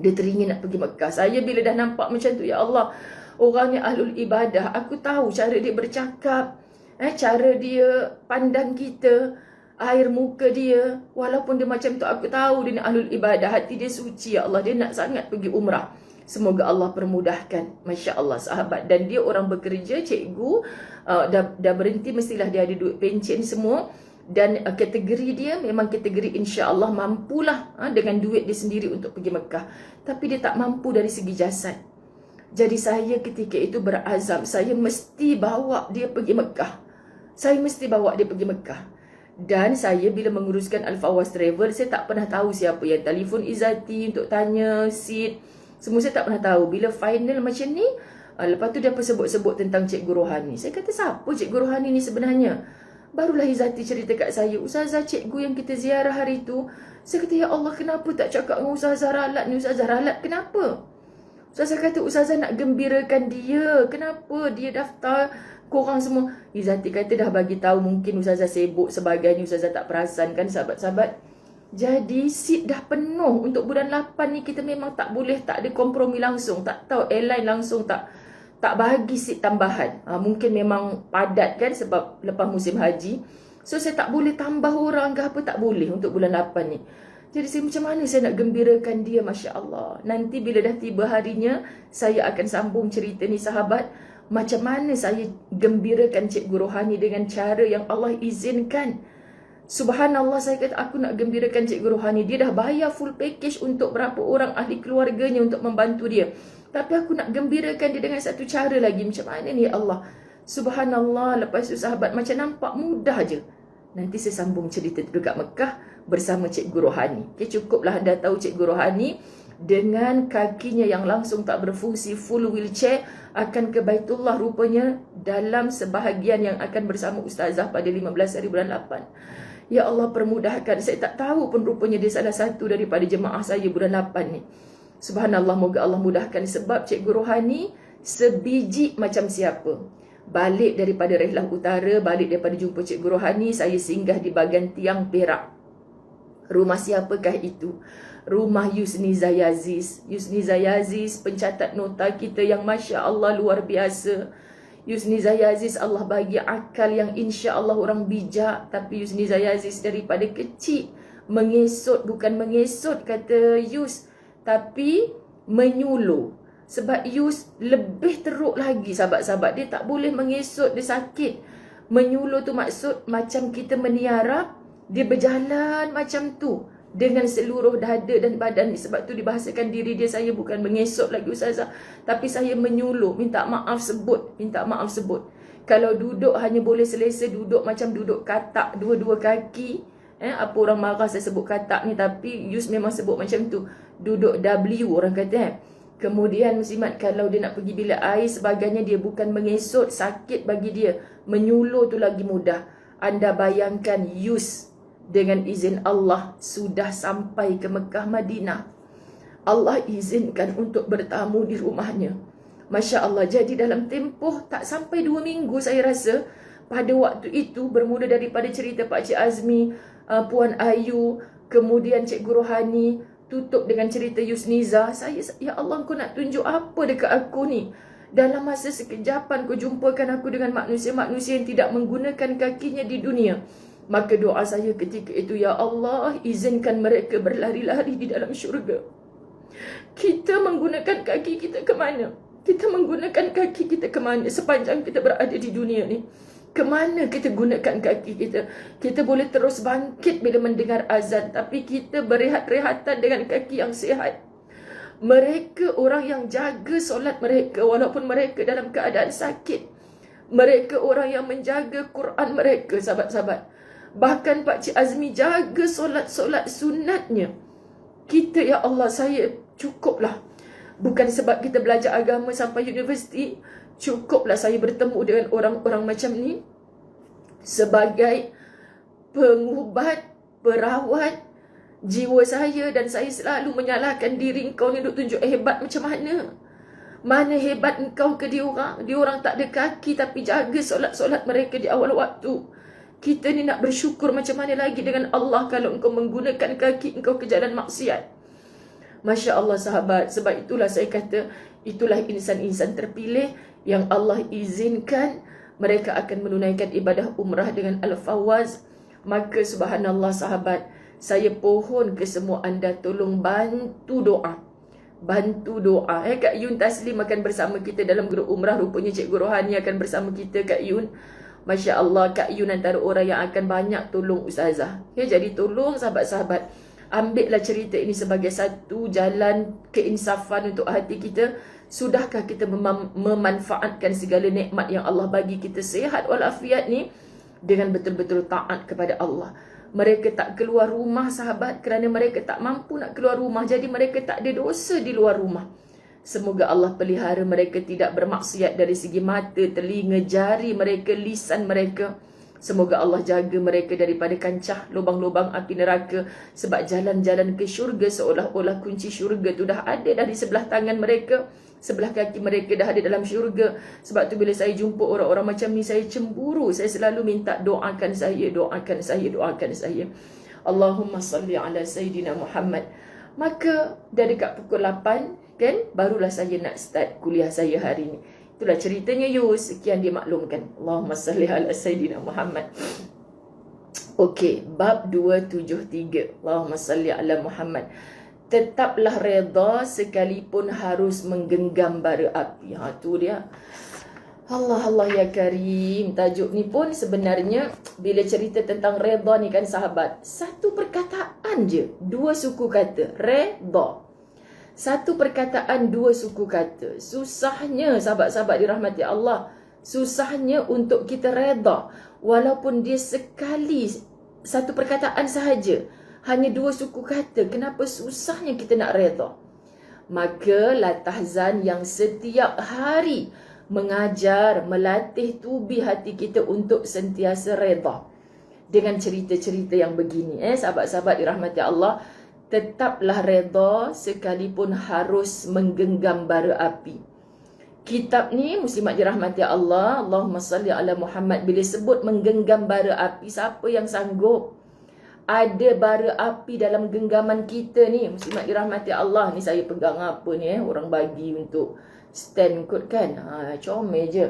Dia teringin nak pergi Mekah. Saya bila dah nampak macam tu, ya Allah, orangnya ahlul ibadah. Aku tahu cara dia bercakap, cara dia pandang kita, air muka dia. Walaupun dia macam tu, aku tahu dia ni ahlul ibadah. Hati dia suci, ya Allah. Dia nak sangat pergi umrah. Semoga Allah permudahkan. Masya Allah sahabat. Dan dia orang bekerja, cikgu, dah berhenti, mestilah dia ada duit pencen semua. Dan kategori dia memang kategori insya Allah mampulah dengan duit dia sendiri untuk pergi Mekah. Tapi dia tak mampu dari segi jasad. Jadi saya ketika itu berazam, saya mesti bawa dia pergi Mekah. Saya mesti bawa dia pergi Mekah. Dan saya bila menguruskan Al-Fawaz Travel, saya tak pernah tahu siapa yang telefon Izzati untuk tanya seat. Semua saya tak pernah tahu. Bila final macam ni, lepas tu dia sebut-sebut tentang Cikgu Rohani. Saya kata, siapa Cikgu Rohani ni sebenarnya? Barulah Izzati cerita kat saya, Ustazah, cikgu yang kita ziarah hari tu. Saya kata, ya Allah, kenapa tak cakap dengan Ustazah Ralat ni? Ustazah Ralat kenapa? Ustazah kata, Ustazah nak gembirakan dia. Kenapa dia daftar korang semua? Izzati kata, dah bagi tahu, mungkin Ustazah sibuk sebagainya. Ustazah tak perasan kan, sahabat-sahabat. Jadi seat dah penuh. Untuk bulan 8 ni kita memang tak boleh, tak ada kompromi langsung. Tak tahu airline langsung tak bagi seat tambahan. Mungkin memang padat kan sebab lepas musim haji. So saya tak boleh tambah orang ke apa, tak boleh untuk bulan 8 ni. Jadi saya macam mana saya nak gembirakan dia, Masya Allah. Nanti bila dah tiba harinya, saya akan sambung cerita ni sahabat. Macam mana saya gembirakan Cikgu Rohani dengan cara yang Allah izinkan. Subhanallah, saya kata aku nak gembirakan Cikgu Rohani. Dia dah bayar full package untuk berapa orang ahli keluarganya untuk membantu dia. Tapi aku nak gembirakan dia dengan satu cara lagi. Macam mana ni Allah? Subhanallah, lepas tu sahabat macam nampak mudah je. Nanti saya sambung cerita tu dekat Mekah bersama Cikgu Rohani. Okay, cukuplah anda tahu Cikgu Rohani dengan kakinya yang langsung tak berfungsi, full wheelchair, akan ke Baitullah rupanya dalam sebahagian yang akan bersama Ustazah pada 15 hari bulan 8. Ya Allah permudahkan. Saya tak tahu pun rupanya dia salah satu daripada jemaah saya bulan 8 ni. Subhanallah, moga Allah mudahkan. Sebab Cikgu Rohani sebiji macam siapa. Balik daripada Rehlah Utara, balik daripada jumpa Cikgu Rohani, saya singgah di bahagian tiang Perak. Rumah siapakah itu? Rumah Yusniza Yaziz. Yusniza Yaziz, pencatat nota kita yang Masya Allah luar biasa. Yusniza Yaziz, Allah bagi akal yang insya Allah orang bijak. Tapi Yusniza Yaziz daripada kecil mengesot, bukan mengesot kata Yus, tapi menyuluh. Sebab Yus lebih teruk lagi sahabat-sahabat. Dia tak boleh mengesot, dia sakit. Menyuluh tu maksud macam kita meniarap, dia berjalan macam tu dengan seluruh dada dan badan. Sebab tu dibahasakan diri dia, saya bukan mengesot lagi Ustazah, tapi saya menyuluh. Minta maaf sebut, minta maaf sebut. Kalau duduk hanya boleh selesa duduk macam duduk katak, dua-dua kaki. Apa orang marah saya sebut katak ni, tapi Yus memang sebut macam tu. Duduk W orang kata. Kemudian muslimat, kalau dia nak pergi bilik air sebagainya, dia bukan mengesot, sakit bagi dia. Menyuluh tu lagi mudah. Anda bayangkan Yus dengan izin Allah sudah sampai ke Mekah Madinah. Allah izinkan untuk bertamu di rumahnya. Masya Allah. Jadi dalam tempoh tak sampai 2 minggu saya rasa, pada waktu itu bermula daripada cerita Pak Cik Azmi, Puan Ayu, kemudian Cikgu Rohani, tutup dengan cerita Yusniza. Saya, ya Allah, kau nak tunjuk apa dekat aku ni? Dalam masa sekejapan kau jumpakan aku dengan manusia-manusia yang tidak menggunakan kakinya di dunia. Maka doa saya ketika itu, ya Allah, izinkan mereka berlari-lari di dalam syurga. Kita menggunakan kaki kita ke mana? Kita menggunakan kaki kita ke mana sepanjang kita berada di dunia ni? Kemana kita gunakan kaki kita? Kita boleh terus bangkit bila mendengar azan, tapi kita berehat-rehatan dengan kaki yang sihat. Mereka orang yang jaga solat mereka walaupun mereka dalam keadaan sakit. Mereka orang yang menjaga Quran mereka, sahabat-sahabat. Bahkan Pak Cik Azmi jaga solat-solat sunatnya. Kita, ya Allah, saya cukuplah. Bukan sebab kita belajar agama sampai universiti, cukuplah saya bertemu dengan orang-orang macam ni sebagai pengubat, perawat jiwa saya. Dan saya selalu menyalahkan diri, engkau ni duk tunjuk hebat macam mana? Mana hebat engkau ke diorang? Diorang tak ada kaki tapi jaga solat-solat mereka di awal waktu. Kita ni nak bersyukur macam mana lagi dengan Allah kalau engkau menggunakan kaki engkau ke jalan maksiat. Masya Allah sahabat. Sebab itulah saya kata, itulah insan-insan terpilih yang Allah izinkan mereka akan menunaikan ibadah umrah dengan Al-Fawaz. Maka subhanallah sahabat, saya pohon ke semua anda, tolong bantu doa. Bantu doa. Kak Yun Taslim akan bersama kita dalam grup umrah. Rupanya Cikgu Rohani akan bersama kita, Kak Yun. Masya Allah, Kak Yun antara orang yang akan banyak tolong Ustazah. Jadi tolong sahabat-sahabat, ambillah cerita ini sebagai satu jalan keinsafan untuk hati kita. Sudahkah kita memanfaatkan segala nikmat yang Allah bagi kita, sihat walafiat ni, dengan betul-betul taat kepada Allah? Mereka tak keluar rumah sahabat kerana mereka tak mampu nak keluar rumah. Jadi mereka tak ada dosa di luar rumah. Semoga Allah pelihara mereka tidak bermaksiat dari segi mata, telinga, jari mereka, lisan mereka. Semoga Allah jaga mereka daripada kancah lubang-lubang api neraka. Sebab jalan-jalan ke syurga seolah-olah kunci syurga tu dah ada dah di sebelah tangan mereka, sebelah kaki mereka dah ada dalam syurga. Sebab tu bila saya jumpa orang-orang macam ni, saya cemburu. Saya selalu minta doakan saya, doakan saya, doakan saya. Allahumma salli ala Sayyidina Muhammad. Maka dah dekat pukul 8 kan, barulah saya nak start kuliah saya hari ni. Itulah ceritanya Yus. Sekian dimaklumkan. Allahumma salli ala Sayyidina Muhammad. Okey, bab 273. Allahumma salli ala Muhammad. Tetaplah reda sekalipun harus menggenggam bara api. Tu dia. Allah Allah ya Karim. Tajuk ni pun sebenarnya bila cerita tentang reda ni kan sahabat, satu perkataan je, dua suku kata. Reda. Satu perkataan, dua suku kata. Susahnya sahabat-sahabat dirahmati Allah, susahnya untuk kita reda walaupun dia sekali, satu perkataan sahaja, hanya dua suku kata. Kenapa susahnya kita nak reda? Maka la tahzan yang setiap hari mengajar, melatih tubi hati kita untuk sentiasa reda dengan cerita-cerita yang begini. Sahabat-sahabat dirahmati Allah, tetaplah reda sekalipun harus menggenggam bara api. Kitab ni muslimat dirahmati Allah, Allahumma salli ala Muhammad, bila sebut menggenggam bara api, siapa yang sanggup? Ada bara api dalam genggaman kita ni, muslimat dirahmati Allah. Ni saya pegang apa ni, orang bagi untuk stand kot kan. Comel je.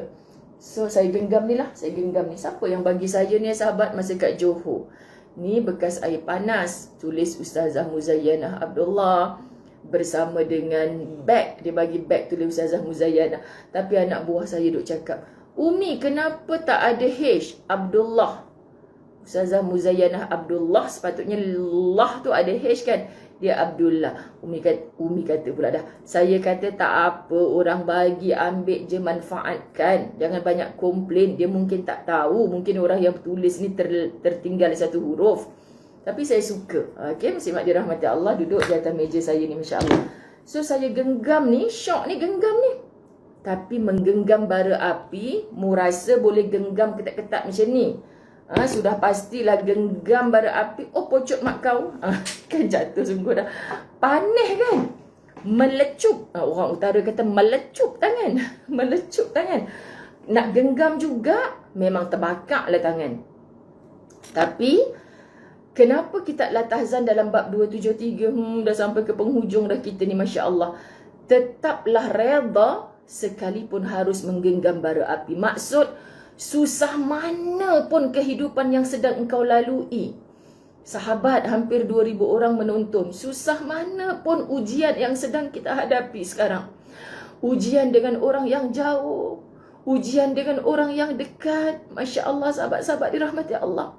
So saya genggam ni lah, saya genggam ni. Siapa yang bagi saya ni sahabat masa kat Johor? Ni bekas air panas, tulis Ustazah Muzayyanah Abdullah bersama dengan beg. Dia bagi beg tulis Ustazah Muzayyanah. Tapi anak buah saya duk cakap, Umi kenapa tak ada H? Abdullah. Ustazah Muzayyanah Abdullah, sepatutnya Allah tu ada H kan? Dia Abdullah. Umi kata pula dah, saya kata tak apa, orang bagi ambil je, manfaatkan. Jangan banyak komplain. Dia mungkin tak tahu, mungkin orang yang tulis ni tertinggal satu huruf. Tapi saya suka. Okay, muslimat dirahmati Allah, duduk di atas meja saya ni, Masya Allah. So saya genggam ni, syok ni genggam ni. Tapi menggenggam bara api, mu rasa boleh genggam ketat-ketat macam ni. Sudah pastilah genggam bara api. Oh, pocok mak kau. Kan jatuh sungguh dah. Panas kan? Melecup. Orang utara kata melecup tangan. Melecup tangan. Nak genggam juga, memang terbakar lah tangan. Tapi, kenapa kita la tahzan dalam bab 273? Dah sampai ke penghujung dah kita ni, Masya Allah. Tetaplah reda sekalipun harus menggenggam bara api. Maksud, susah mana pun kehidupan yang sedang engkau lalui. Sahabat, hampir 2,000 orang menonton. Susah mana pun ujian yang sedang kita hadapi sekarang. Ujian dengan orang yang jauh, ujian dengan orang yang dekat. Masya Allah, sahabat-sahabat dirahmati Allah.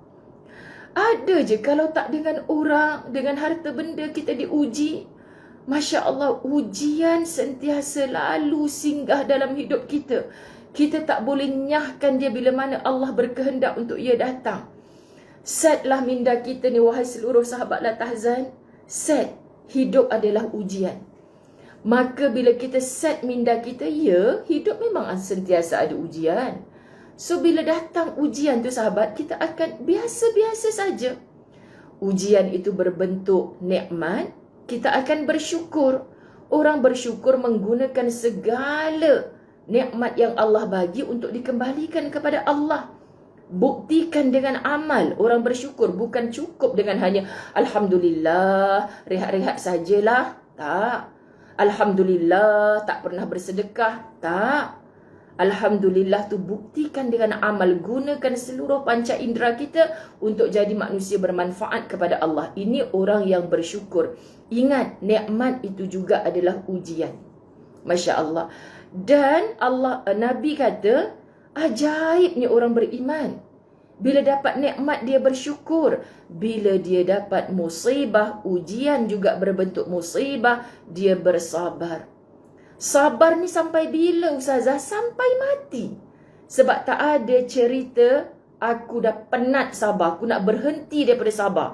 Ada je kalau tak dengan orang, dengan harta benda kita diuji. Masya Allah, ujian sentiasa lalu singgah dalam hidup kita. Kita tak boleh nyahkan dia bila mana Allah berkehendak untuk ia datang. Setlah minda kita ni, wahai seluruh sahabat La Tahzan. Set, hidup adalah ujian. Maka bila kita set minda kita, ya, hidup memang sentiasa ada ujian. So bila datang ujian tu sahabat, kita akan biasa-biasa saja. Ujian itu berbentuk nikmat, kita akan bersyukur. Orang bersyukur menggunakan segala nikmat yang Allah bagi untuk dikembalikan kepada Allah. Buktikan dengan amal. Orang bersyukur bukan cukup dengan hanya Alhamdulillah, rehat-rehat sajalah. Tak. Alhamdulillah, tak pernah bersedekah. Tak. Alhamdulillah tu buktikan dengan amal. Gunakan seluruh panca indera kita untuk jadi manusia bermanfaat kepada Allah. Ini orang yang bersyukur. Ingat, nikmat itu juga adalah ujian. Masya Allah. Dan Nabi kata, ajaibnya orang beriman. Bila dapat nikmat dia bersyukur. Bila dia dapat musibah, ujian juga berbentuk musibah, dia bersabar. Sabar ni sampai bila Ustazah? Sampai mati. Sebab tak ada cerita aku dah penat sabar, aku nak berhenti daripada sabar.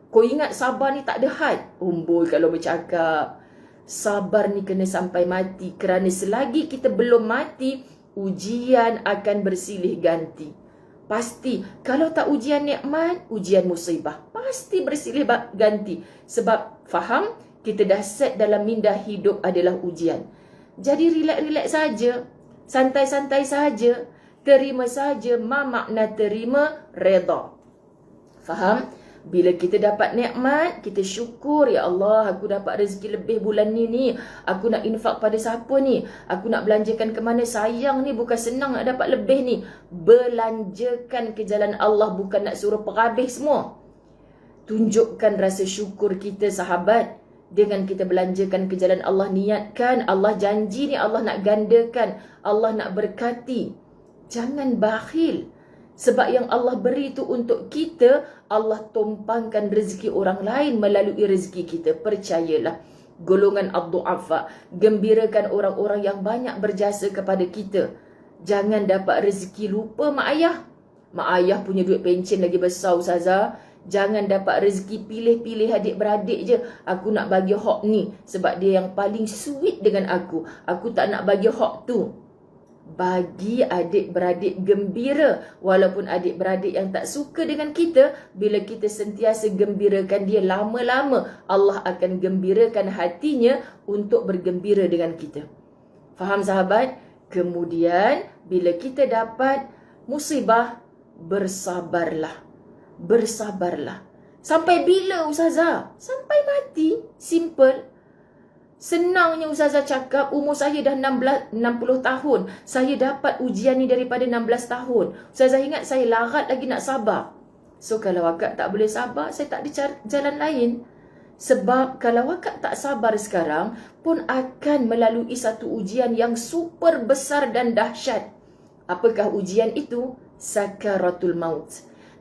Kau ingat sabar ni tak ada had? Umbul kalau bercakap. Sabar ni kena sampai mati. Kerana selagi kita belum mati, ujian akan bersilih ganti. Pasti. Kalau tak ujian nikmat, ujian musibah. Pasti bersilih ganti. Sebab faham, kita dah set dalam minda hidup adalah ujian. Jadi relax-relax saja. Santai-santai saja. Terima saja. Ma makna terima? Reda. Faham? Bila kita dapat nikmat, kita syukur. Ya Allah, aku dapat rezeki lebih bulan ni. Aku nak infak pada siapa ni? Aku nak belanjakan ke mana? Sayang ni, bukan senang nak dapat lebih ni. Belanjakan ke jalan Allah, bukan nak suruh perhabis semua. Tunjukkan rasa syukur kita sahabat. Dengan kita belanjakan ke jalan Allah, niatkan. Allah janji ni Allah nak gandakan. Allah nak berkati. Jangan bakhil. Sebab yang Allah beri tu untuk kita, Allah tumpangkan rezeki orang lain melalui rezeki kita. Percayalah. Golongan ad-du'afa. Gembirakan orang-orang yang banyak berjasa kepada kita. Jangan dapat rezeki lupa mak ayah. Mak ayah punya duit pencen lagi besar Ustazah. Jangan dapat rezeki pilih-pilih adik-beradik je. Aku nak bagi hak ni sebab dia yang paling sweet dengan aku. Aku tak nak bagi hak tu. Bagi adik-beradik gembira. Walaupun adik-beradik yang tak suka dengan kita, bila kita sentiasa gembirakan dia, lama-lama Allah akan gembirakan hatinya untuk bergembira dengan kita. Faham sahabat? Kemudian bila kita dapat musibah, bersabarlah. Bersabarlah. Sampai bila Ustazah? Sampai mati. Simple. Senangnya Ustazah cakap, umur saya dah 60 tahun. Saya dapat ujian ni daripada 16 tahun. Ustazah ingat saya larat lagi nak sabar. So kalau akak tak boleh sabar, saya tak ada jalan lain. Sebab kalau akak tak sabar sekarang, pun akan melalui satu ujian yang super besar dan dahsyat. Apakah ujian itu? Sakaratul maut.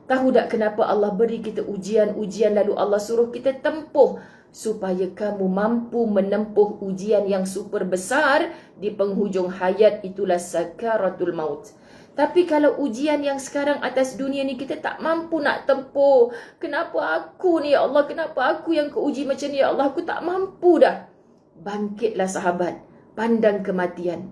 Tahu tak kenapa Allah beri kita ujian-ujian lalu Allah suruh kita tempuh? Supaya kamu mampu menempuh ujian yang super besar di penghujung hayat, itulah sakaratul maut. Tapi kalau ujian yang sekarang atas dunia ni kita tak mampu nak tempuh. Kenapa aku ni ya Allah? Kenapa aku yang keuji macam ni ya Allah? Aku tak mampu dah. Bangkitlah sahabat. Pandang kematian.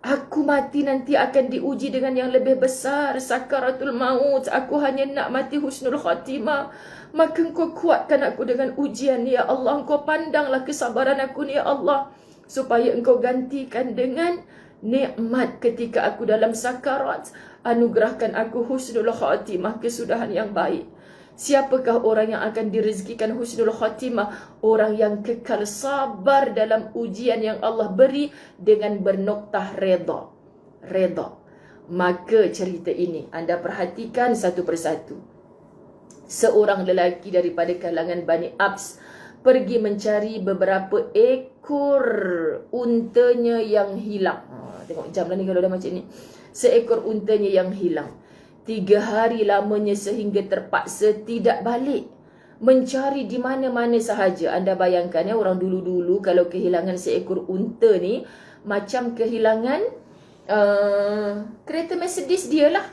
Aku mati nanti akan diuji dengan yang lebih besar. Sakaratul maut. Aku hanya nak mati husnul khatimah. Maka engkau kuatkan aku dengan ujian ni ya Allah. Engkau pandanglah kesabaran aku ni ya Allah. Supaya engkau gantikan dengan nikmat ketika aku dalam sakarat. Anugerahkan aku husnul khatimah, kesudahan yang baik. Siapakah orang yang akan direzekikan husnul khatimah? Orang yang kekal sabar dalam ujian yang Allah beri dengan bernoktah reda. Reda. Maka cerita ini anda perhatikan satu persatu. Seorang lelaki daripada kalangan Bani Abs pergi mencari beberapa ekor untanya yang hilang. Tengok jam lah ni kalau dah macam ni. Seekor untanya yang hilang. 3 hari lamanya sehingga terpaksa tidak balik. Mencari di mana-mana sahaja. Anda bayangkan ya, orang dulu-dulu kalau kehilangan seekor unta ni, macam kehilangan kereta Mercedes dia lah.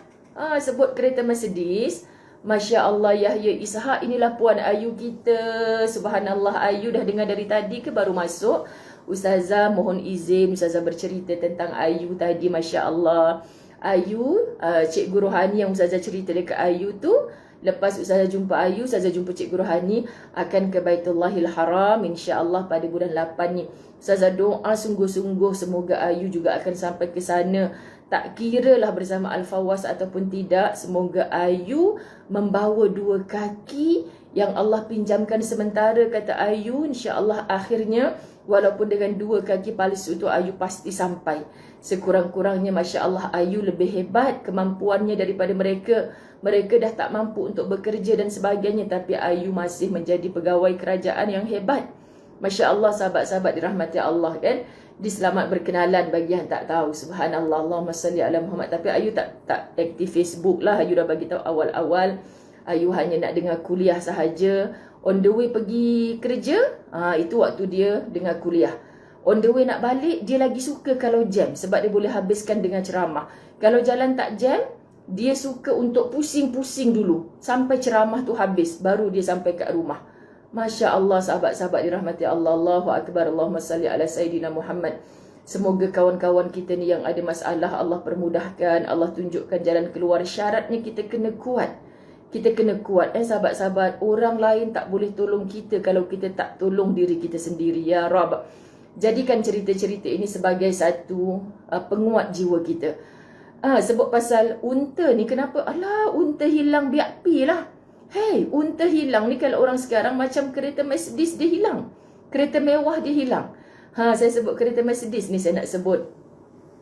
Sebut kereta Mercedes. Masya Allah, Yahya Ishak, inilah Puan Ayu kita. Subhanallah, Ayu dah dengar dari tadi ke baru masuk? Ustazah mohon izin, Ustazah bercerita tentang Ayu tadi. Masya Allah, Ayu, Cikgu Rohani yang Ustazah cerita dekat Ayu tu, lepas Ustazah jumpa Ayu, Ustazah jumpa Cikgu Rohani akan ke Baitullahil Haram insya-Allah pada bulan 8 ni. Ustazah doa sungguh-sungguh semoga Ayu juga akan sampai ke sana. Tak kira lah bersama Al-Fawaz ataupun tidak, semoga Ayu membawa 2 kaki yang Allah pinjamkan sementara, kata Ayu, insya-Allah akhirnya walaupun dengan 2 kaki palsu tu Ayu pasti sampai. Sekurang-kurangnya Masya Allah, Ayu lebih hebat kemampuannya daripada mereka. Mereka dah tak mampu untuk bekerja dan sebagainya, tapi Ayu masih menjadi pegawai kerajaan yang hebat. Masya Allah, sahabat-sahabat dirahmati Allah kan. Diselamat berkenalan bagi yang tak tahu. Subhanallah, Allahumma salli ala Muhammad. Tapi Ayu tak aktif Facebook lah. Ayu dah bagi tahu awal-awal. Ayu hanya nak dengar kuliah sahaja. On the way pergi kerja, itu waktu dia dengar kuliah. On the way nak balik, dia lagi suka kalau jam, sebab dia boleh habiskan dengan ceramah. Kalau jalan tak jam, dia suka untuk pusing-pusing dulu sampai ceramah tu habis, baru dia sampai kat rumah. Masya Allah, sahabat-sahabat dirahmati Allah. Allahu Akbar, Allahumma salli ala Sayyidina Muhammad. Semoga kawan-kawan kita ni yang ada masalah, Allah permudahkan, Allah tunjukkan jalan keluar. Syaratnya kita kena kuat. Kita kena kuat, sahabat-sahabat. Orang lain tak boleh tolong kita kalau kita tak tolong diri kita sendiri. Ya Rabb, jadikan cerita-cerita ini sebagai satu penguat jiwa kita. Sebut pasal unta ni, kenapa? Alah, unta hilang biak pi lah. Hey, unta hilang ni kalau orang sekarang macam kereta Mercedes dia hilang. Kereta mewah dia hilang. Saya sebut kereta Mercedes ni, saya nak sebut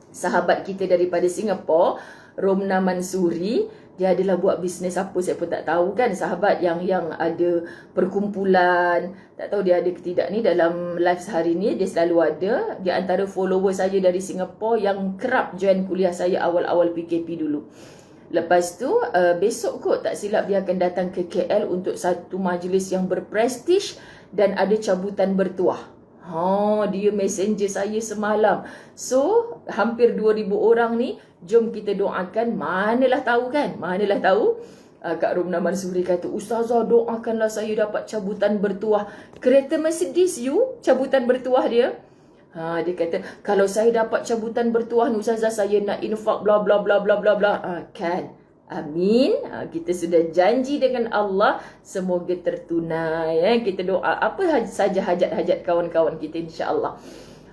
sahabat kita daripada Singapura, Romna Mansuri. Dia adalah buat bisnes apa saya pun tak tahu kan, sahabat yang ada perkumpulan. Tak tahu dia ada ke tidak ni dalam live sehari ni, dia selalu ada. Dia antara follower saya dari Singapura yang kerap join kuliah saya awal-awal PKP dulu. Lepas tu besok kot tak silap dia akan datang ke KL untuk satu majlis yang berprestij dan ada cabutan bertuah. Dia messenger saya semalam. So, hampir 2,000 orang ni, jom kita doakan. Manalah tahu kan? Manalah tahu. Kak Romna Mansuri kata, Ustazah doakanlah saya dapat cabutan bertuah. Kereta Mercedes you, cabutan bertuah dia. Dia kata, kalau saya dapat cabutan bertuah ni Ustazah, saya nak infak bla bla bla bla bla bla. Kan? Amin. Kita sudah janji dengan Allah, semoga tertunai. Kita doa apa saja hajat-hajat kawan-kawan kita insya-Allah.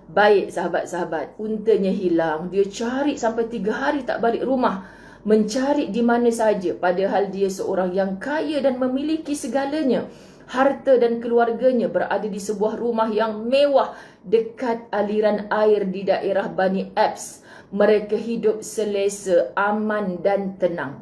Baik sahabat-sahabat, untanya hilang. Dia cari sampai 3 hari tak balik rumah. Mencari di mana saja, padahal dia seorang yang kaya dan memiliki segalanya. Harta dan keluarganya berada di sebuah rumah yang mewah dekat aliran air di daerah Bani Abs. Mereka hidup selesa, aman dan tenang.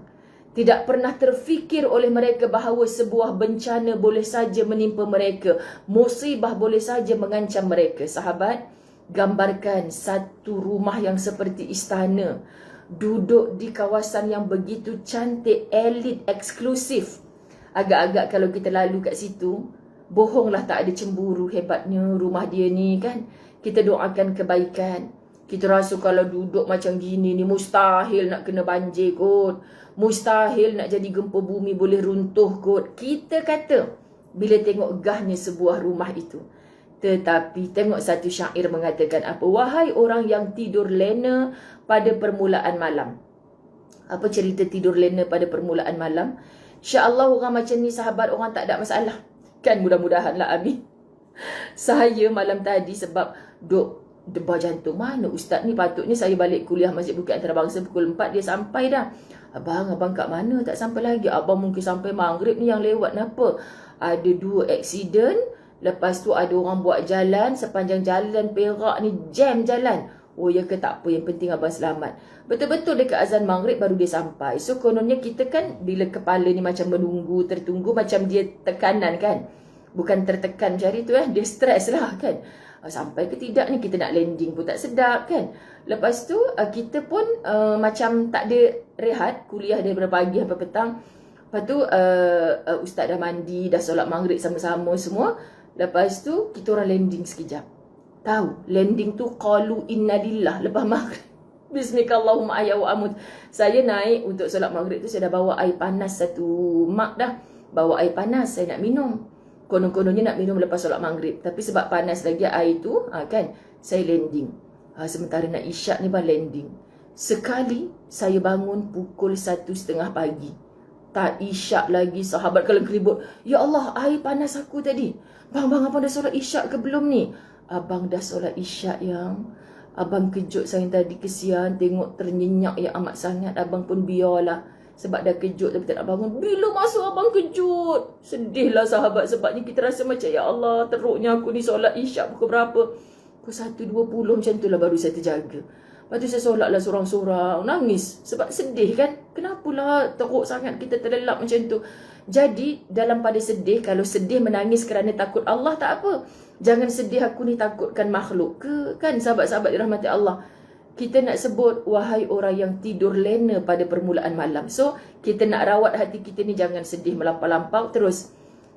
Tidak pernah terfikir oleh mereka bahawa sebuah bencana boleh saja menimpa mereka. Musibah boleh saja mengancam mereka. Sahabat, gambarkan satu rumah yang seperti istana. Duduk di kawasan yang begitu cantik, elit, eksklusif. Agak-agak kalau kita lalu kat situ, bohonglah tak ada cemburu. Hebatnya rumah dia ni kan. Kita doakan kebaikan. Kita rasa kalau duduk macam gini ni mustahil nak kena banjir kot. Mustahil nak jadi gempa bumi boleh runtuh kot. Kita kata bila tengok gahnya sebuah rumah itu. Tetapi tengok satu syair mengatakan apa? Wahai orang yang tidur lena pada permulaan malam. Apa cerita tidur lena pada permulaan malam? InsyaAllah orang macam ni sahabat, orang tak ada masalah. Kan mudah-mudahan lah, amin. Saya malam tadi sebab debar jantung. Mana ustaz ni, patutnya saya balik kuliah Masjid Bukit Antarabangsa pukul 4, dia sampai dah. Abang kat mana tak sampai lagi? Abang mungkin sampai maghrib ni yang lewat. Kenapa? Ada 2 aksiden. Lepas tu ada orang buat jalan. Sepanjang jalan Perak ni jam jalan. Oh ya ke, tak apa, yang penting abang selamat. Betul-betul dekat azan maghrib baru dia sampai. So kononnya kita kan bila kepala ni macam menunggu, tertunggu, macam dia tekanan kan. Bukan tertekan macam itu dia stres lah kan. Sampai ke tidak ni, kita nak landing pun tak sedap kan. Lepas tu kita pun macam tak ada rehat, kuliah daripada pagi sampai petang. Lepas tu ustaz dah mandi, dah solat maghrib sama-sama semua. Lepas tu kita orang landing sekejap. Tahu landing tu qalu innalillah lepas maghrib. Bismillahirrahmanirrahim ayat wa amut. Saya naik untuk solat maghrib tu, saya dah bawa air panas satu mak dah. Bawa air panas, saya nak minum. Konon-kononnya nak minum lepas solat maghrib. Tapi sebab panas lagi air tu, kan, saya landing. Sementara nak isyak ni landing. Sekali, saya bangun pukul 1:30 pagi. Tak isyak lagi, sahabat kalau keribut. Ya Allah, air panas aku tadi. Bang, abang dah solat isyak ke belum ni? Abang dah solat isyak yang... Abang kejut saya tadi, kesian tengok ternyenyak yang amat sangat. Abang pun biarlah. Sebab dah kejut tapi tak nak bangun. Bila masuk abang kejut? Sedihlah sahabat. Sebabnya kita rasa macam, ya Allah, teruknya aku ni solat isyak pukul berapa? Pukul 1:20 macam tu lah baru saya terjaga. Lepas tu saya solatlah sorang-sorang. Nangis. Sebab sedih kan? Kenapalah teruk sangat kita terlelap macam tu? Jadi dalam pada sedih, kalau sedih menangis kerana takut Allah, tak apa. Jangan sedih aku ni takutkan makhluk ke? Kan sahabat-sahabat dirahmati Allah. Kita nak sebut, wahai orang yang tidur lena pada permulaan malam. So, kita nak rawat hati kita ni, jangan sedih melampau-lampau. Terus,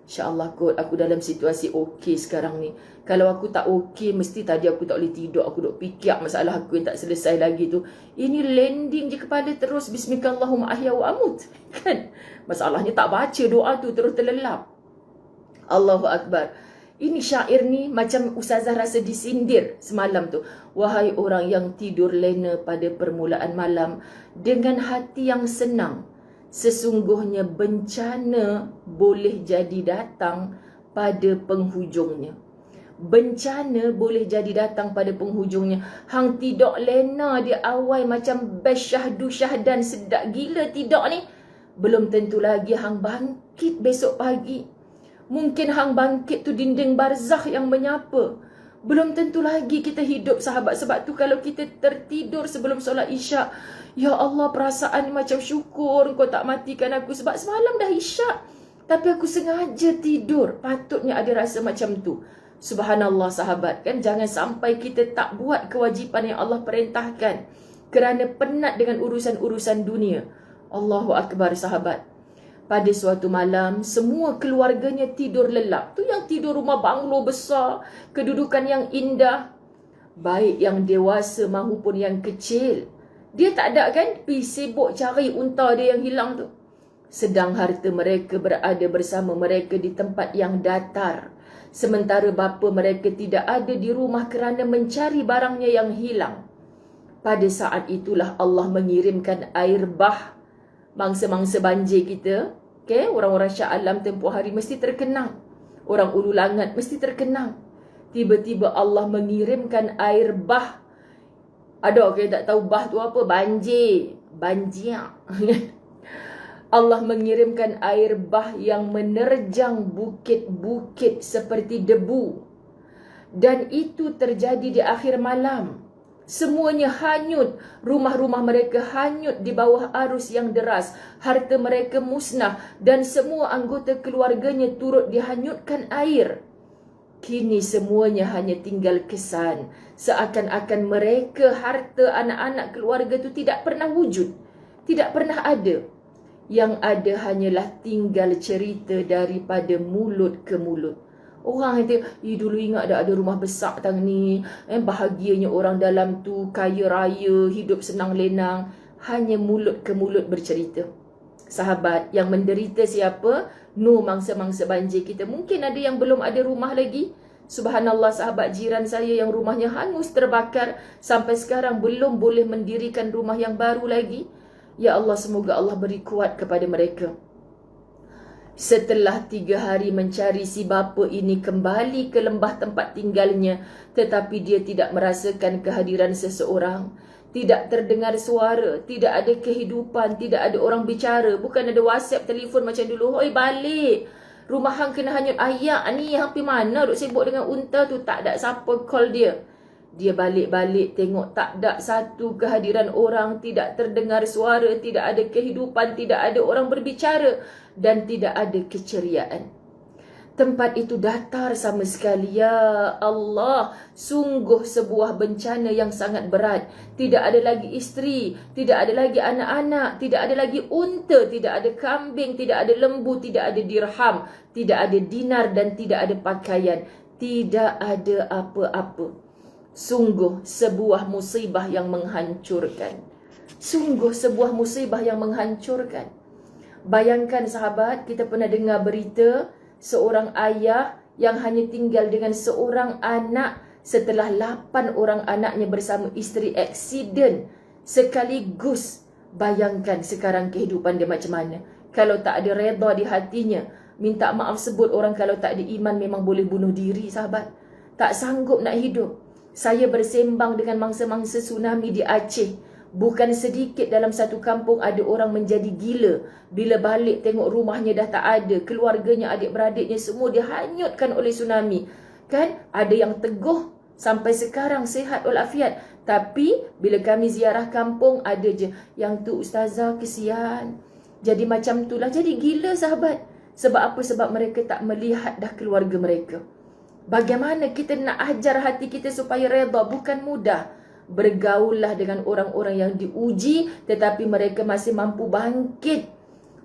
insyaAllah kot, aku dalam situasi okey sekarang ni. Kalau aku tak okey, mesti tadi aku tak boleh tidur. Aku duk fikir masalah aku yang tak selesai lagi tu. Ini landing je kepala terus. Bismillahirrahmanirrahim. Kan? Masalahnya tak baca doa tu, terus terlelap. Allahu Akbar. Ini syair ni macam Ustazah rasa disindir semalam tu. Wahai orang yang tidur lena pada permulaan malam, dengan hati yang senang, sesungguhnya bencana boleh jadi datang pada penghujungnya. Bencana boleh jadi datang pada penghujungnya. Hang tidur lena di awal macam best syahdu syahdan sedap gila tidur ni. Belum tentu lagi hang bangkit besok pagi. Mungkin hang bangkit tu dinding barzakh yang menyapa. Belum tentu lagi kita hidup sahabat. Sebab tu kalau kita tertidur sebelum solat isyak, ya Allah, perasaan macam syukur kau tak matikan aku. Sebab semalam dah isyak, tapi aku sengaja tidur. Patutnya ada rasa macam tu. Subhanallah sahabat, kan? Jangan sampai kita tak buat kewajipan yang Allah perintahkan kerana penat dengan urusan-urusan dunia. Allahu Akbar sahabat. Pada suatu malam, semua keluarganya tidur lelap. Tu yang tidur rumah banglo besar, kedudukan yang indah. Baik yang dewasa mahupun yang kecil. Dia tak ada kan? Pergi sibuk cari unta dia yang hilang tu. Sedang harta mereka berada bersama mereka di tempat yang datar. Sementara bapa mereka tidak ada di rumah kerana mencari barangnya yang hilang. Pada saat itulah Allah mengirimkan air bah. Mangsa-mangsa banjir kita, okay? Orang-orang Shah Alam tempoh hari mesti terkenang. Orang Ulu Langat mesti terkenang. Tiba-tiba Allah mengirimkan air bah. Ada okay, tak tahu bah tu apa? Banjir. Banjir. Allah mengirimkan air bah yang menerjang bukit-bukit seperti debu. Dan itu terjadi di akhir malam. Semuanya hanyut. Rumah-rumah mereka hanyut di bawah arus yang deras. Harta mereka musnah. Dan semua anggota keluarganya turut dihanyutkan air. Kini semuanya hanya tinggal kesan. Seakan-akan mereka, harta, anak-anak keluarga itu tidak pernah wujud. Tidak pernah ada. Yang ada hanyalah tinggal cerita daripada mulut ke mulut. Orang yang tengok, dulu ingat ada rumah besar tang ni, bahagianya orang dalam tu, kaya raya, hidup senang lenang. Hanya mulut ke mulut bercerita. Sahabat, yang menderita siapa? Mangsa-mangsa banjir kita. Mungkin ada yang belum ada rumah lagi. Subhanallah sahabat, jiran saya yang rumahnya hangus terbakar. Sampai sekarang belum boleh mendirikan rumah yang baru lagi. Ya Allah, semoga Allah beri kuat kepada mereka. Setelah 3 hari mencari, si bapa ini kembali ke lembah tempat tinggalnya. Tetapi dia tidak merasakan kehadiran seseorang. Tidak terdengar suara. Tidak ada kehidupan. Tidak ada orang bicara. Bukan ada WhatsApp, telefon macam dulu. Hoi balik. Rumah hang kena hanyut. Ayak ni hampir mana? Duk sibuk dengan unta tu. Tak ada siapa call dia. Dia balik-balik tengok tak ada satu kehadiran orang. Tidak terdengar suara. Tidak ada kehidupan. Tidak ada orang berbicara. Dan tidak ada keceriaan. Tempat itu datar sama sekali. Ya Allah, sungguh sebuah bencana yang sangat berat. Tidak ada lagi isteri, tidak ada lagi anak-anak, tidak ada lagi unta, tidak ada kambing, tidak ada lembu, tidak ada dirham, tidak ada dinar dan tidak ada pakaian. Tidak ada apa-apa. Sungguh sebuah musibah yang menghancurkan. Sungguh sebuah musibah yang menghancurkan. Bayangkan sahabat, kita pernah dengar berita seorang ayah yang hanya tinggal dengan seorang anak setelah 8 orang anaknya bersama isteri aksiden sekaligus. Bayangkan sekarang kehidupan dia macam mana. Kalau tak ada redha di hatinya, minta maaf sebut orang kalau tak ada iman memang boleh bunuh diri sahabat. Tak sanggup nak hidup. Saya bersembang dengan mangsa-mangsa tsunami di Aceh. Bukan sedikit dalam satu kampung ada orang menjadi gila. Bila balik tengok rumahnya dah tak ada. Keluarganya, adik-beradiknya semua dihanyutkan oleh tsunami. Kan? Ada yang teguh sampai sekarang sihat walafiat. Tapi bila kami ziarah kampung ada je yang tu ustazah kesian. Jadi macam itulah. Jadi gila sahabat. Sebab apa? Sebab mereka tak melihat dah keluarga mereka. Bagaimana kita nak ajar hati kita supaya redha? Bukan mudah. Bergaullah dengan orang-orang yang diuji tetapi mereka masih mampu bangkit.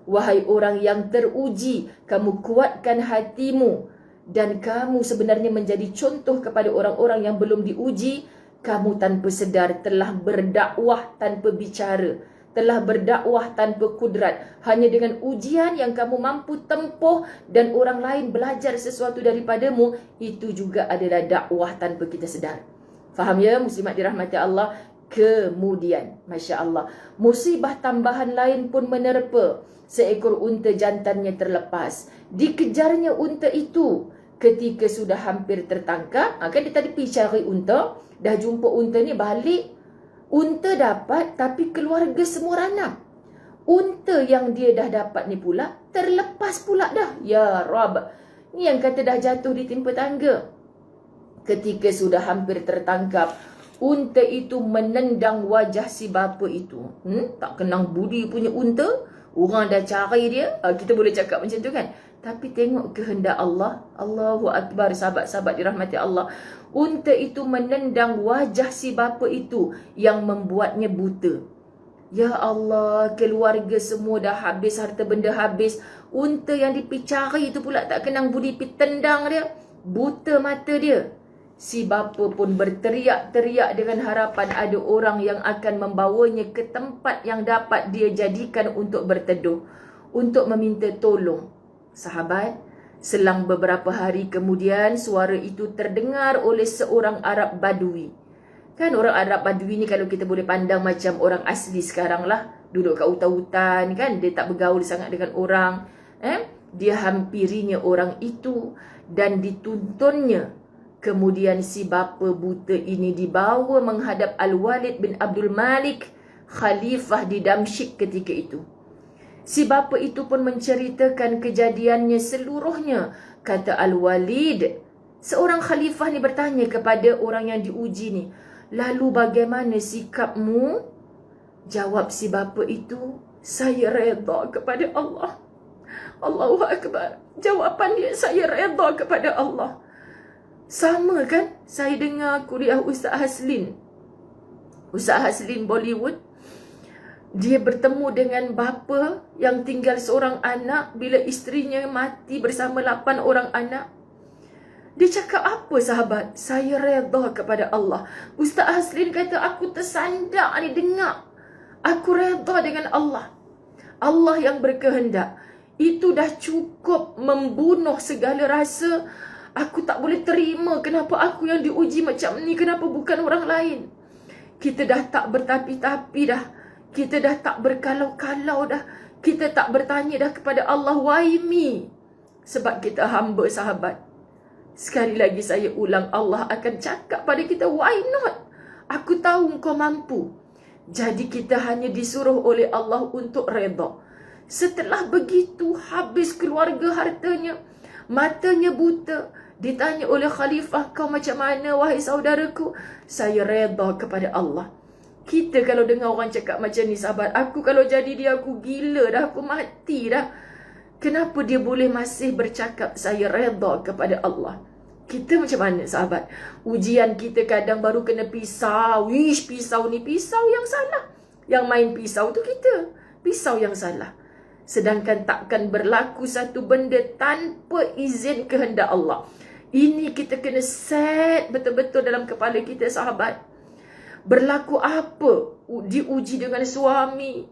Wahai orang yang teruji, kamu kuatkan hatimu dan kamu sebenarnya menjadi contoh kepada orang-orang yang belum diuji. Kamu tanpa sedar telah berdakwah tanpa bicara, telah berdakwah tanpa kudrat. Hanya dengan ujian yang kamu mampu tempuh dan orang lain belajar sesuatu daripadamu, itu juga adalah dakwah tanpa kita sedar. Faham ya muslimat dirahmati Allah? Kemudian, Masya Allah, musibah tambahan lain pun menerpa. Seekor unta jantannya terlepas. Dikejarnya unta itu. Ketika sudah hampir tertangkap, kan dia tadi pergi cari unta, dah jumpa unta ni balik. Unta dapat tapi keluarga semua ranam. Unta yang dia dah dapat ni pula terlepas pula dah. Ya Rab, ni yang kata dah jatuh di timpa tangga. Ketika sudah hampir tertangkap, unta itu menendang wajah si bapa itu. Tak kenang budi punya unta. Orang dah cari dia. Kita boleh cakap macam tu kan. Tapi tengok kehendak Allah. Allahu Akbar, sahabat-sahabat dirahmati Allah. Unta itu menendang wajah si bapa itu yang membuatnya buta. Ya Allah, keluarga semua dah habis, harta benda habis. Unta yang dipicari itu pula tak kenang budi, pi tendang dia. Buta mata dia. Si bapa pun berteriak-teriak dengan harapan ada orang yang akan membawanya ke tempat yang dapat dia jadikan untuk berteduh, untuk meminta tolong. Sahabat, selang beberapa hari kemudian suara itu terdengar oleh seorang Arab Badui. Kan orang Arab Badui ni kalau kita boleh pandang macam orang asli sekarang lah. Duduk kat hutan-hutan kan, dia tak bergaul sangat dengan orang. Dia hampirinya orang itu dan dituntunnya. Kemudian si bapa buta ini dibawa menghadap Al-Walid bin Abdul Malik, khalifah di Damsyik ketika itu. Si bapa itu pun menceritakan kejadiannya seluruhnya. Kata Al-Walid, seorang khalifah ni bertanya kepada orang yang diuji ni, lalu bagaimana sikapmu? Jawab si bapa itu, saya redha kepada Allah. Allahu Akbar. Jawapan dia, saya redha kepada Allah. Sama kan? Saya dengar kuliah Ustaz Haslin. Ustaz Haslin Bollywood. Dia bertemu dengan bapa yang tinggal seorang anak bila isterinya mati bersama 8 orang anak. Dia cakap apa sahabat? Saya redha kepada Allah. Ustaz Haslin kata, aku tersandak ni dengar. Aku redha dengan Allah. Allah yang berkehendak. Itu dah cukup membunuh segala rasa. Aku tak boleh terima kenapa aku yang diuji macam ni, kenapa bukan orang lain. Kita dah tak bertapi-tapi dah. Kita dah tak berkalau-kalau dah. Kita tak bertanya dah kepada Allah, why me? Sebab kita hamba sahabat. Sekali lagi saya ulang, Allah akan cakap pada kita, why not? Aku tahu engkau mampu. Jadi kita hanya disuruh oleh Allah untuk redha. Setelah begitu habis keluarga hartanya, matanya buta. Ditanya oleh khalifah, kau macam mana wahai saudaraku? Saya redha kepada Allah. Kita kalau dengar orang cakap macam ni sahabat, aku kalau jadi dia aku gila dah, aku mati dah. Kenapa dia boleh masih bercakap saya redha kepada Allah? Kita macam mana sahabat? Ujian kita kadang baru kena pisau. Wish, pisau ni pisau yang salah. Yang main pisau tu kita. Pisau yang salah. Sedangkan takkan berlaku satu benda tanpa izin kehendak Allah. Ini kita kena set betul-betul dalam kepala kita, sahabat. Berlaku apa? Diuji dengan suami,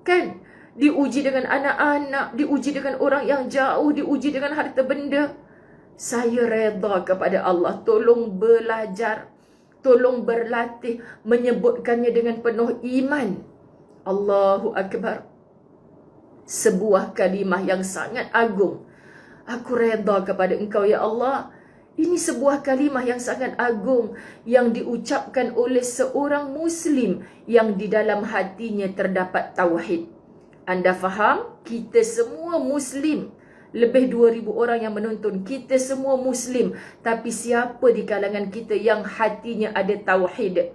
kan? Diuji dengan anak-anak, diuji dengan orang yang jauh, diuji dengan harta benda. Saya reda kepada Allah. Tolong belajar, tolong berlatih menyebutkannya dengan penuh iman. Allahu Akbar. Sebuah kalimah yang sangat agung. Aku reda kepada Engkau, ya Allah. Ini sebuah kalimah yang sangat agung yang diucapkan oleh seorang Muslim yang di dalam hatinya terdapat tauhid. Anda faham? Kita semua Muslim. Lebih 2,000 orang yang menonton. Kita semua Muslim. Tapi siapa di kalangan kita yang hatinya ada tauhid?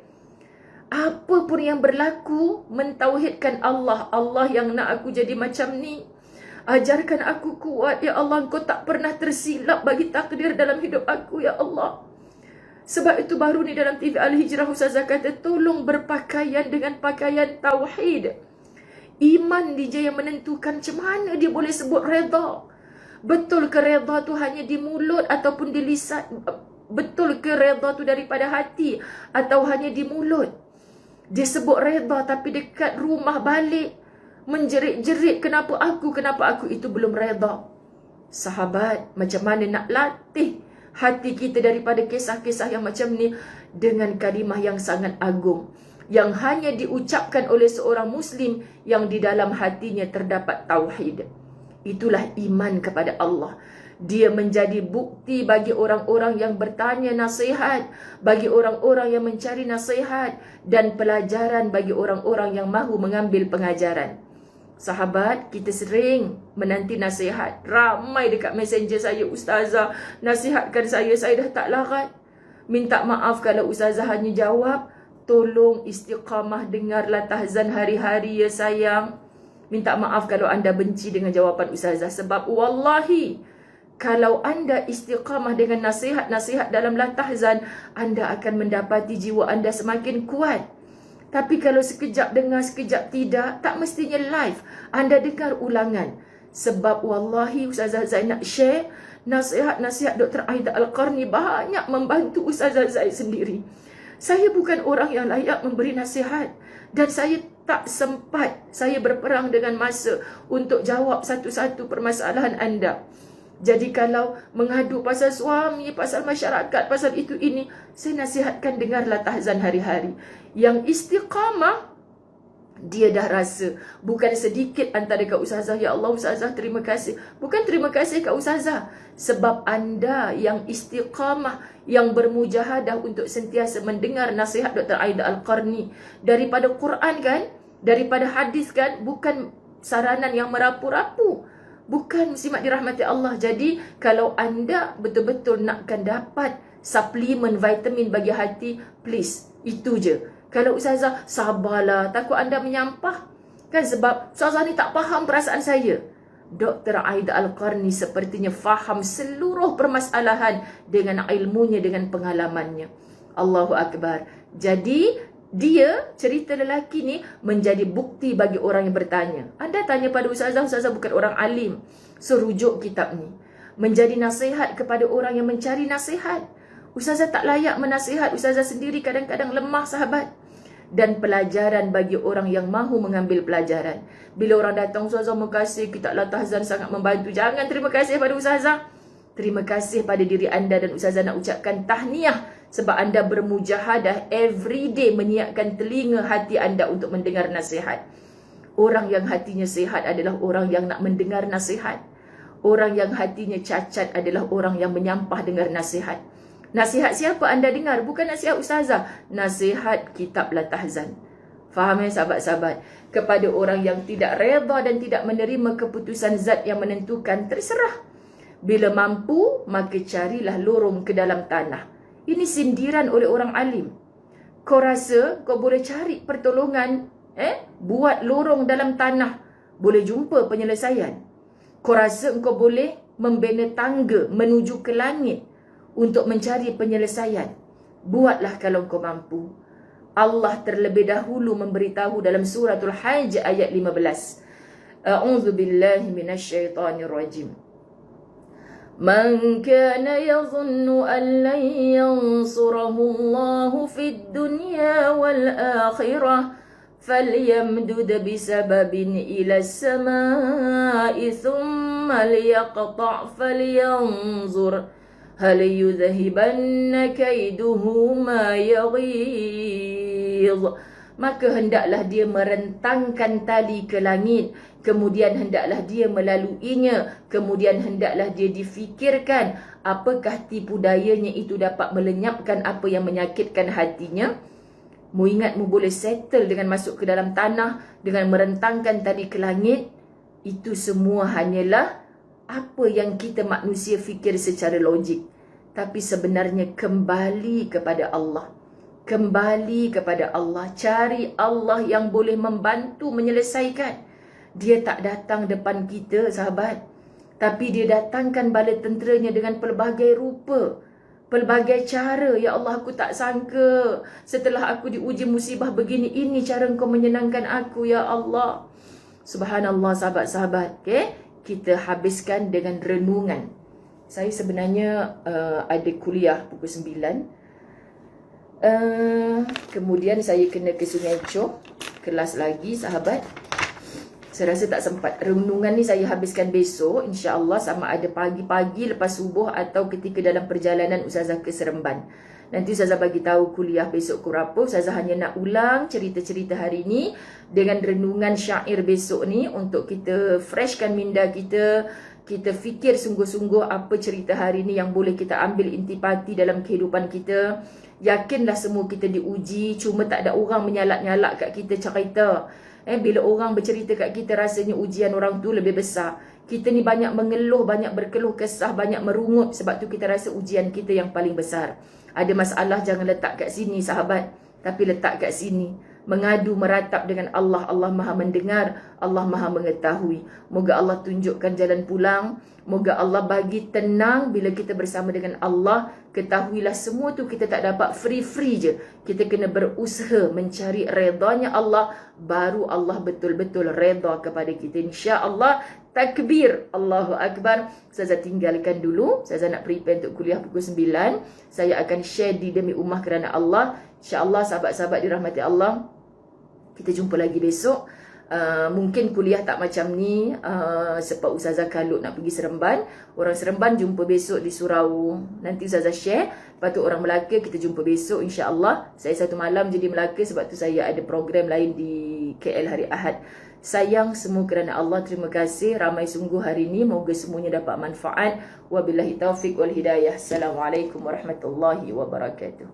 Apa pun yang berlaku, mentauhidkan Allah. Allah yang nak aku jadi macam ni. Ajarkan aku kuat, ya Allah. Engkau tak pernah tersilap bagi takdir dalam hidup aku, ya Allah. Sebab itu baru ni dalam TV Al-Hijrah Ustazah kata, tolong berpakaian dengan pakaian tauhid. Iman dia yang menentukan macam mana dia boleh sebut reda. Betul ke reda tu hanya di mulut ataupun di lisan? Betul ke reda tu daripada hati atau hanya di mulut? Dia sebut reda tapi dekat rumah balik menjerit-jerit, kenapa aku, itu belum reda. Sahabat, macam mana nak latih hati kita daripada kisah-kisah yang macam ni dengan kalimah yang sangat agung, yang hanya diucapkan oleh seorang Muslim yang di dalam hatinya terdapat tauhid. Itulah iman kepada Allah. Dia menjadi bukti bagi orang-orang yang bertanya nasihat, bagi orang-orang yang mencari nasihat, dan pelajaran bagi orang-orang yang mahu mengambil pengajaran. Sahabat, kita sering menanti nasihat. Ramai dekat messenger saya, Ustazah, nasihatkan saya dah tak larat. Minta maaf kalau Ustazah hanya jawab, tolong istiqamah dengarlah tahzan hari-hari ya sayang. Minta maaf kalau anda benci dengan jawapan Ustazah. Sebab wallahi, kalau anda istiqamah dengan nasihat-nasihat dalam tahzan, anda akan mendapati jiwa anda semakin kuat. Tapi kalau sekejap dengar, sekejap tidak, tak mestinya live. Anda dengar ulangan. Sebab wallahi Ustazah Zaid nak share nasihat-nasihat Dr. Aida Al-Qarni banyak membantu Ustazah Zaid sendiri. Saya bukan orang yang layak memberi nasihat. Dan saya tak sempat, saya berperang dengan masa untuk jawab satu-satu permasalahan anda. Jadi kalau mengadu pasal suami, pasal masyarakat, pasal itu ini, saya nasihatkan dengarlah tahzan hari-hari. Yang istiqamah, dia dah rasa. Bukan sedikit antara Kak Ustazah, ya Allah Ustazah terima kasih. Bukan terima kasih Kak Ustazah. Sebab anda yang istiqamah, yang bermujahadah untuk sentiasa mendengar nasihat Dr. Aida Al-Qarni. Daripada Quran kan, daripada hadis kan, bukan saranan yang merapu-rapu. Bukan, muslimat dirahmati Allah. Jadi kalau anda betul-betul nakkan dapat suplemen vitamin bagi hati, please, itu je. Kalau Ustazah, sabarlah, takut anda menyampah. Kan sebab Ustazah ni tak faham perasaan saya. Dr. Aida Al-Qarni sepertinya faham seluruh permasalahan dengan ilmunya, dengan pengalamannya. Allahu Akbar. Jadi dia, cerita lelaki ni menjadi bukti bagi orang yang bertanya. Anda tanya pada Ustazah, Ustazah bukan orang alim, so rujuk kitab ni. Menjadi nasihat kepada orang yang mencari nasihat. Ustazah tak layak menasihat, Ustazah sendiri kadang-kadang lemah sahabat. Dan pelajaran bagi orang yang mahu mengambil pelajaran. Bila orang datang, Ustazah makasih, kitab tahzan sangat membantu. Jangan terima kasih pada Ustazah. Terima kasih pada diri anda, dan Ustazah nak ucapkan tahniah sebab anda bermujahadah everyday menyiapkan telinga hati anda untuk mendengar nasihat. Orang yang hatinya sihat adalah orang yang nak mendengar nasihat. Orang yang hatinya cacat adalah orang yang menyampah dengar nasihat. Nasihat siapa anda dengar? Bukan nasihat Ustazah. Nasihat kitab tahzan. Faham ya sahabat-sahabat? Kepada orang yang tidak reda dan tidak menerima keputusan zat yang menentukan, terserah. Bila mampu, maka carilah lorong ke dalam tanah. Ini sindiran oleh orang alim. Kau rasa kau boleh cari pertolongan, buat lorong dalam tanah, boleh jumpa penyelesaian. Kau rasa kau boleh membina tangga menuju ke langit untuk mencari penyelesaian. Buatlah kalau kau mampu. Allah terlebih dahulu memberitahu dalam suratul Hajj ayat 15. A'udzu billahi minasyaitonir rajim. من كان يظن أن لن ينصره الله في الدنيا والآخرة فليمدد بسبب إلى السماء ثم ليقطع فلينظر هل يذهبن كيده ما يغيظ. Maka hendaklah dia merentangkan tali ke langit, kemudian hendaklah dia melaluinya, kemudian hendaklah dia difikirkan apakah tipu dayanya itu dapat melenyapkan apa yang menyakitkan hatinya. Mu ingat mu boleh settle dengan masuk ke dalam tanah, dengan merentangkan tali ke langit. Itu semua hanyalah apa yang kita manusia fikir secara logik. Tapi sebenarnya kembali kepada Allah. Kembali kepada Allah. Cari Allah yang boleh membantu menyelesaikan. Dia tak datang depan kita, sahabat. Tapi dia datangkan bala tenteranya dengan pelbagai rupa, pelbagai cara. Ya Allah, aku tak sangka setelah aku diuji musibah begini, ini cara Engkau menyenangkan aku, ya Allah. Subhanallah, sahabat-sahabat. Okay? Kita habiskan dengan renungan. Saya sebenarnya ada kuliah pukul 9. Kemudian saya kena ke Sungai Choh, kelas lagi, sahabat. Saya rasa tak sempat. Renungan ni saya habiskan besok, insya-Allah, sama ada pagi-pagi lepas subuh atau ketika dalam perjalanan Ustazah ke Seremban. Nanti Ustazah bagi tahu kuliah besok pukul berapa. Ustazah hanya nak ulang cerita-cerita hari ni dengan renungan syair besok ni untuk kita freshkan minda kita. Kita fikir sungguh-sungguh apa cerita hari ni yang boleh kita ambil intipati dalam kehidupan kita. Yakinlah semua kita diuji, cuma tak ada orang menyalak-nyalak kat kita cerita. Bila orang bercerita kat kita, rasanya ujian orang tu lebih besar. Kita ni banyak mengeluh, banyak berkeluh kesah, banyak merungut. Sebab tu kita rasa ujian kita yang paling besar. Ada masalah, jangan letak kat sini, sahabat. Tapi letak kat sini. Mengadu, meratap dengan Allah. Allah Maha mendengar, Allah Maha mengetahui. Moga Allah tunjukkan jalan pulang. Moga Allah bagi tenang bila kita bersama dengan Allah. Ketahuilah semua tu kita tak dapat free-free je. Kita kena berusaha mencari redanya Allah. Baru Allah betul-betul reda kepada kita. InsyaAllah. Takbir. Allahu Akbar. Saya tinggalkan dulu. Saya nak prepare untuk kuliah pukul 9. Saya akan share di Demi Ummah Kerana Allah. InsyaAllah, sahabat-sahabat dirahmati Allah. Kita jumpa lagi besok. Mungkin kuliah tak macam ni sebab Ustazah kalut nak pergi Seremban. Orang Seremban jumpa besok di Surau. Nanti Ustazah share. Lepas tu orang Melaka kita jumpa besok, insya-Allah. Saya satu malam jadi Melaka sebab tu saya ada program lain di KL hari Ahad. Sayang semua kerana Allah. Terima kasih. Ramai sungguh hari ni. Moga semuanya dapat manfaat. Wabillahi taufiq wal hidayah. Assalamualaikum warahmatullahi wabarakatuh.